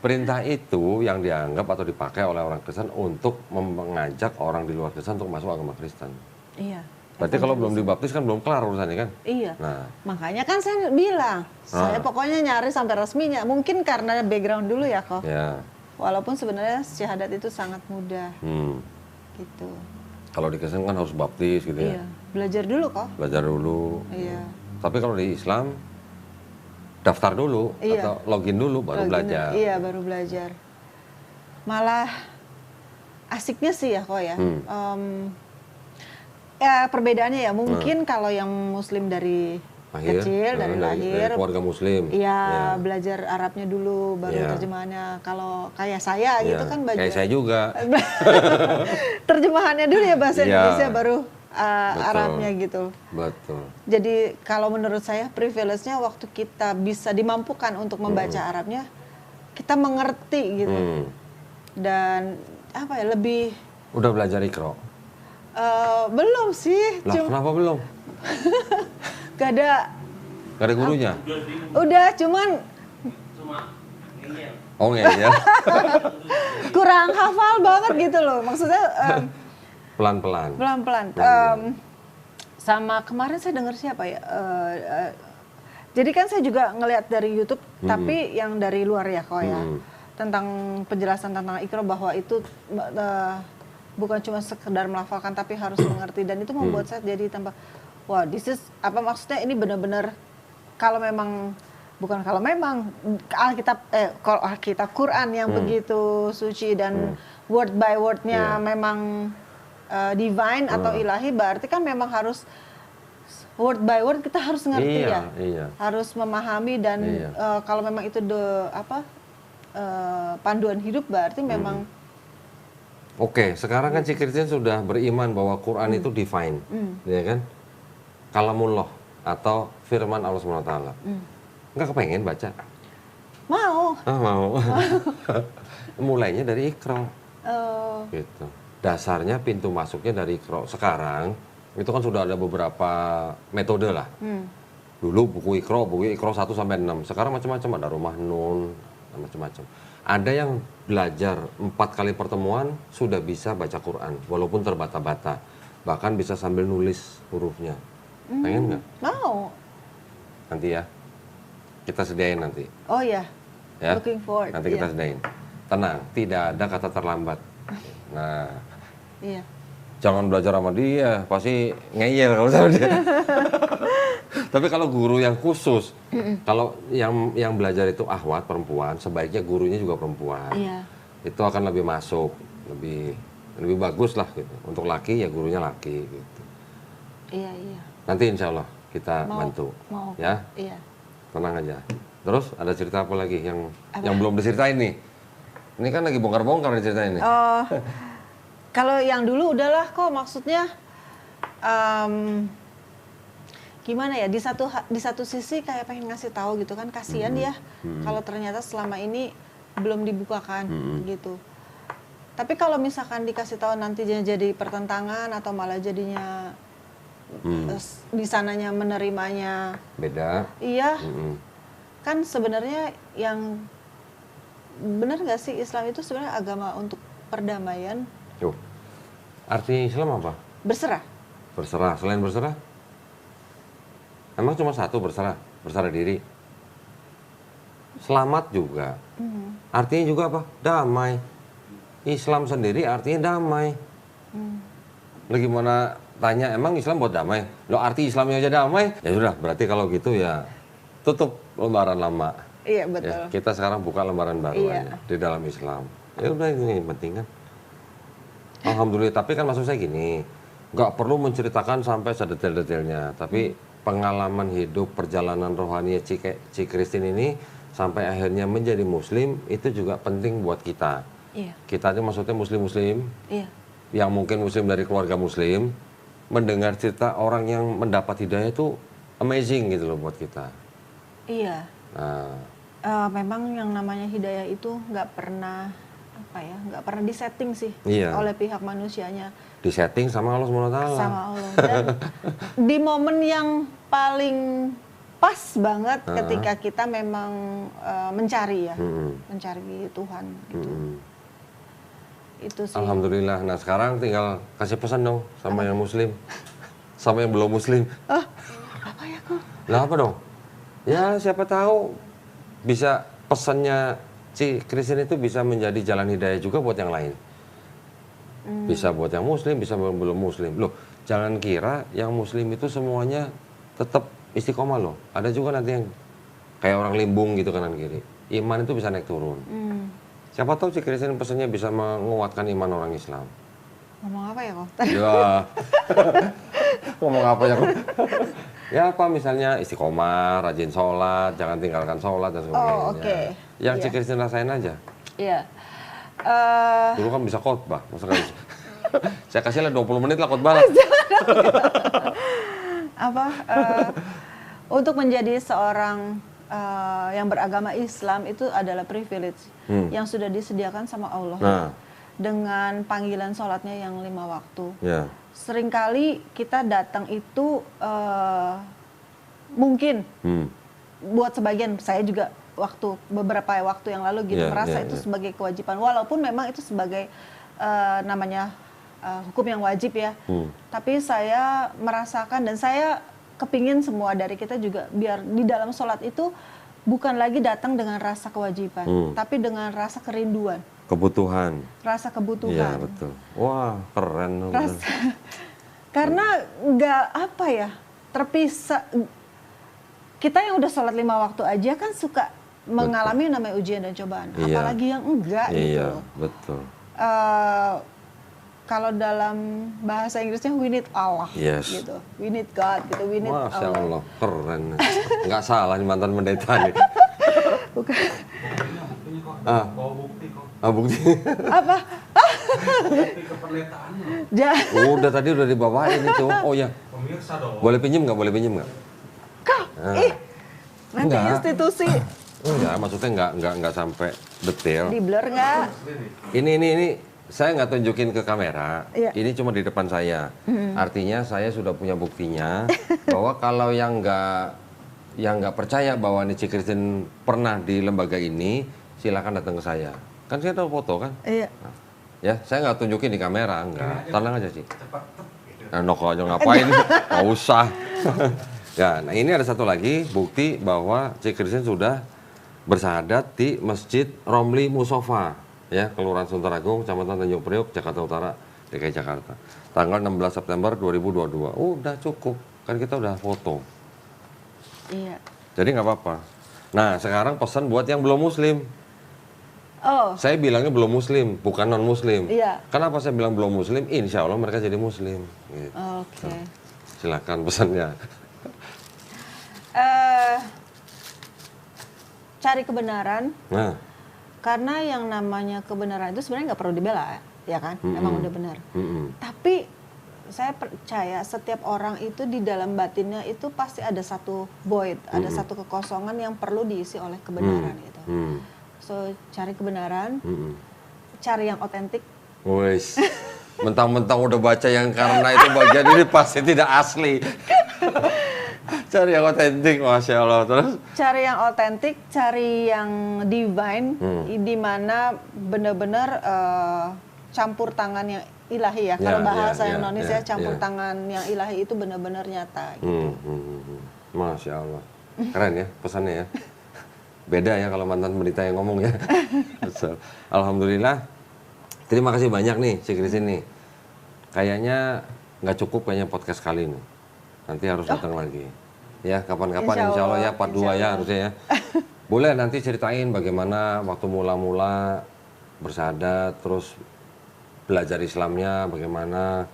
Perintah itu yang dianggap atau dipakai oleh orang Kristen untuk mengajak orang di luar Kristen untuk masuk agama Kristen. Iya. Berarti kalau belum dibaptis kan belum kelar urusannya kan? Iya. Nah, Makanya kan saya bilang, saya pokoknya nyari sampai resminya. Mungkin karena background dulu ya kok. ya. Walaupun sebenarnya syahadat itu sangat mudah gitu. Kalau di Kristen kan harus baptis gitu ya. Iya. Belajar dulu kok. Belajar dulu. Iya. Tapi kalau di Islam daftar dulu Iya. atau login dulu baru Lagi belajar. Iya, baru belajar. Malah asiknya sih ya kok ya. Ya perbedaannya ya mungkin kalau yang Muslim dari kecil, dari lahir, keluarga Muslim. iya belajar Arabnya dulu, baru Iya. terjemahannya. Kalau kayak saya gitu Ya, kan belajar. kayak saya juga. Terjemahannya dulu ya bahasa Iya. Indonesia, baru Betul. Arabnya gitu. Betul. Jadi kalau menurut saya privilege-nya waktu kita bisa dimampukan untuk membaca Arabnya, kita mengerti gitu. Dan apa ya, lebih Udah belajar Iqra? belum sih, Lah, kenapa belum? gak ada. Gak ada gurunya? Udah, cuman Oh ya. kurang hafal banget gitu loh. Maksudnya Pelan-pelan. pelan-pelan. Sama kemarin saya dengar siapa ya? Jadi kan saya juga ngelihat dari YouTube, tapi yang dari luar ya kok ya. Tentang penjelasan tentang Iqra bahwa itu bukan cuma sekedar melafalkan tapi harus mengerti, dan itu membuat saya jadi tambah wah, this is apa maksudnya, ini benar-benar kalau memang Alkitab Quran yang begitu suci dan word by wordnya memang divine atau ilahi, berarti kan memang harus word by word kita harus ngerti ya. Iya. Harus memahami dan kalau memang itu panduan hidup, berarti memang Oke, sekarang kan si Kristen sudah beriman bahwa Quran itu divine, ya kan? Kalamullah atau firman Allah SWT. Nggak kepengen baca? mau. Mau. Mulainya dari Iqra. Oh, Gitu. Dasarnya pintu masuknya dari Iqra. Sekarang itu kan sudah ada beberapa metode lah. Dulu buku Iqra 1 sampai 6. Sekarang macam-macam, ada Rumah Nun, macam-macam. Ada yang belajar 4 kali pertemuan sudah bisa baca Quran walaupun terbata-bata. Bahkan bisa sambil nulis hurufnya. Pengen nggak? mau. Nanti ya. Kita sediain nanti. Oh ya. Ya. Looking forward. Nanti kita sediain. Tenang, tidak ada kata terlambat. Nah, Iya. jangan belajar sama dia, pasti ngeyel kalau sama dia. Tapi kalau guru yang khusus, kalau yang belajar itu ahwat perempuan, sebaiknya gurunya juga perempuan. Iya. Itu akan lebih masuk, lebih bagus lah gitu. Untuk laki ya gurunya laki gitu. Iya. Nanti insya Allah kita Mau. bantu, Mau. ya. Iya. Tenang aja. Terus ada cerita apa lagi yang belum diceritain nih? Ini kan lagi bongkar-bongkar diceritain nih. Oh, kalau yang dulu udahlah kok, maksudnya gimana ya, di satu sisi kayak pengen ngasih tahu gitu kan, kasihan ya kalau ternyata selama ini belum dibukakan gitu. Tapi kalau misalkan dikasih tahu nantinya jadi pertentangan atau malah jadinya di sananya menerimanya Beda. iya, kan sebenarnya yang benar nggak sih Islam itu sebenarnya agama untuk perdamaian? Yuk. Arti Islam apa? Berserah. Berserah. Selain berserah? Emang cuma satu berserah? Berserah diri. Selamat juga. Artinya juga apa? Damai. Islam sendiri artinya damai. Lo gimana tanya, emang Islam buat damai? Lo arti Islamnya aja damai? Ya sudah, berarti kalau gitu ya tutup lembaran lama. Iya betul. Ya, kita sekarang buka lembaran baru Iya. aja di dalam Islam. Ya udah, ini yang penting kan. Alhamdulillah, tapi kan maksud saya gini, nggak perlu menceritakan sampai sedetail-detailnya, tapi pengalaman hidup, perjalanan rohani Ci Christine ini sampai akhirnya menjadi Muslim itu juga penting buat kita. Iya. Kita ini maksudnya Muslim-Muslim Iya. yang mungkin Muslim dari keluarga Muslim, mendengar cerita orang yang mendapat hidayah itu amazing gitu loh buat kita. Iya. Nah, Memang yang namanya hidayah itu nggak pernah nggak pernah disetting sih Iya. oleh pihak manusianya disetting sama Allah SWT. sama Allah. Dan di momen yang paling pas banget ketika kita memang mencari ya, mencari Tuhan gitu. Itu sih. Alhamdulillah. Nah sekarang tinggal kasih pesan dong sama yang Muslim, sama yang belum Muslim. Apa ya kok? Lah apa dong? Ya siapa tahu bisa pesannya Ci Christine itu bisa menjadi jalan hidayah juga buat yang lain. Bisa buat yang Muslim, bisa buat yang belum Muslim. Loh, jangan kira yang Muslim itu semuanya tetap istiqomah loh. Ada juga nanti yang kayak orang limbung gitu kanan kiri. Iman itu bisa naik turun. Siapa tahu Ci Christine pesannya bisa menguatkan iman orang Islam. Ngomong apa ya kok? Ya, ngomong apa ya kok? Ya apa misalnya istiqomah, rajin sholat, jangan tinggalkan sholat dan sebagainya. Oh, oke. Yang Iya. Ci Christine rasain aja. Iya. Dulu kan bisa khotbah, masa kan bisa? Saya kasih lah 20 menit lah khotbah lah. Untuk menjadi seorang yang beragama Islam itu adalah privilege yang sudah disediakan sama Allah. Nah. Dengan panggilan sholatnya yang 5 waktu. Ya. Seringkali kita datang itu mungkin buat sebagian, saya juga beberapa waktu yang lalu gitu merasa itu sebagai kewajiban, walaupun memang itu sebagai namanya hukum yang wajib ya. Tapi saya merasakan dan saya kepingin semua dari kita juga biar di dalam sholat itu bukan lagi datang dengan rasa kewajiban, tapi dengan rasa kerinduan. Kebutuhan. Rasa kebutuhan. Iya betul. Wah keren. Karena nggak terpisah. Kita yang udah sholat 5 waktu aja kan suka mengalami namanya ujian dan cobaan. Iya. Apalagi yang enggak gitu. Iya loh. betul. Kalau dalam bahasa Inggrisnya we need Allah, Yes. gitu. We need God, gitu. We need Masya Allah. Allah keren. Nggak salah nih mantan pendeta nih. Bukan. Buktinya kok. Ah. Bawa bukti kok. Bukti. Apa? Bukti kependetaannya. Udah tadi udah dibawain itu. Oh ya. Pemirsa dong. Boleh pinjem nggak? Boleh pinjem nggak? Nanti Enggak. institusi Enggak, maksudnya nggak sampai detail. di blur nggak? Ini saya nggak tunjukin ke kamera. Iya. Ini cuma di depan saya. Artinya saya sudah punya buktinya bahwa kalau yang nggak percaya bahwa Ci Christine pernah di lembaga ini, silakan datang ke saya. Kan saya tahu foto kan? Iya. Ya, saya nggak tunjukin di kamera, enggak. Tenang aja sih. Cepat gitu. Nah, noko aja ngapain? Nggak usah. Ya, nah ini ada satu lagi bukti bahwa Ci Christine sudah bersahadat di Masjid Romli Musofa, ya, Kelurahan Sunteragung, Kecamatan Tanjung Priok, Jakarta Utara, DKI Jakarta. Tanggal 16 September 2022. Udah cukup, kan kita udah foto. Iya. Jadi nggak apa-apa. Nah, sekarang pesan buat yang belum Muslim. Oh, Saya bilangnya belum Muslim, bukan non Muslim. Iya. Kenapa saya bilang belum Muslim? Insya Allah mereka jadi Muslim. Gitu. oke. Silakan pesannya. Cari kebenaran, Nah, karena yang namanya kebenaran itu sebenarnya nggak perlu dibela, ya kan? Emang udah benar. Tapi saya percaya setiap orang itu di dalam batinnya itu pasti ada satu void, ada satu kekosongan yang perlu diisi oleh kebenaran gitu. So cari kebenaran, cari yang otentik. wes. Mentang-mentang udah baca yang karena itu bagian ini pasti tidak asli. Cari yang otentik, Masya Allah. Terus? Cari yang otentik, cari yang divine, di mana benar-benar campur tangan yang ilahi ya. Kalau bahasa Indonesia campur tangan yang ilahi itu benar-benar nyata. Gitu. Masya Allah. Keren ya pesannya ya. Beda ya kalau mantan berita yang ngomong ya. Alhamdulillah. Terima kasih banyak nih, Cik Christine nih. Kayaknya nggak cukup kayaknya podcast kali ini. Nanti harus datang lagi. Ya, kapan-kapan insya Allah ya, part 2 ya harusnya ya. Boleh nanti ceritain bagaimana waktu mula-mula bersyahadat, terus belajar Islamnya bagaimana.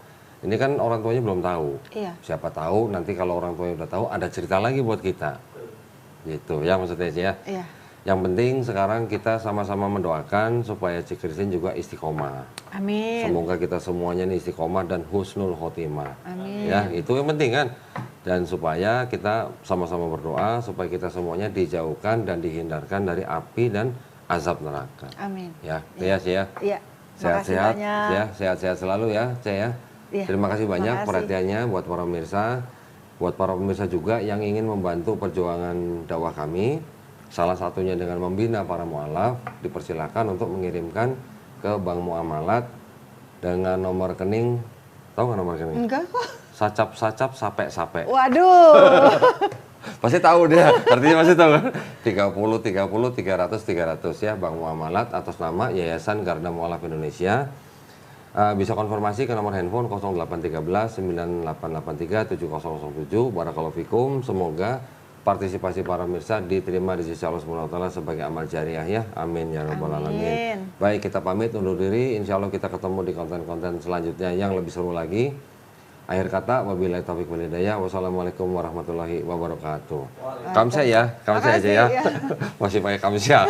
Ini kan orang tuanya belum tahu. Iya. Siapa tahu nanti kalau orang tuanya udah tahu ada cerita lagi buat kita. Gitu ya maksudnya ya. Iya. Yang penting sekarang kita sama-sama mendoakan supaya Cik Christine juga istiqomah. Amin. Semoga kita semuanya nih istiqomah dan husnul khotimah. Amin. Ya, itu yang penting kan. Dan supaya kita sama-sama berdoa supaya kita semuanya dijauhkan dan dihindarkan dari api dan azab neraka. Amin. Ya, ya, ya. Iya. Sehat-sehat Makasih banyak. ya, sehat-sehat selalu ya, Cek ya. Iya. Terima kasih banyak Makasih. perhatiannya buat para pemirsa. Buat para pemirsa juga yang ingin membantu perjuangan dakwah kami, salah satunya dengan membina para mualaf, dipersilakan untuk mengirimkan ke Bank Muamalat dengan nomor rekening, tahu nggak nomor rekening? Enggak kok. Sacap-sacap sape-sape. Waduh. Pasti tahu dia, artinya masih tahu kan? 30 300 300 ya, Bank Muamalat atas nama Yayasan Garda Mualaf Indonesia. Bisa konfirmasi ke nomor handphone 0813 9883 7007. Barakallahu fikum. Semoga partisipasi para pemirsa diterima di sisi Allah Subhanahu wa taala sebagai amal jariah ya. Amin ya rabbal alamin. Baik, kita pamit undur diri. Insya Allah kita ketemu di konten-konten selanjutnya yang lebih seru lagi. Akhir kata, wabillahi taufiq wal hidayah. Wassalamualaikum warahmatullahi wabarakatuh. Kamsya ya, kamsya aja ya. Masih pakai kamsya.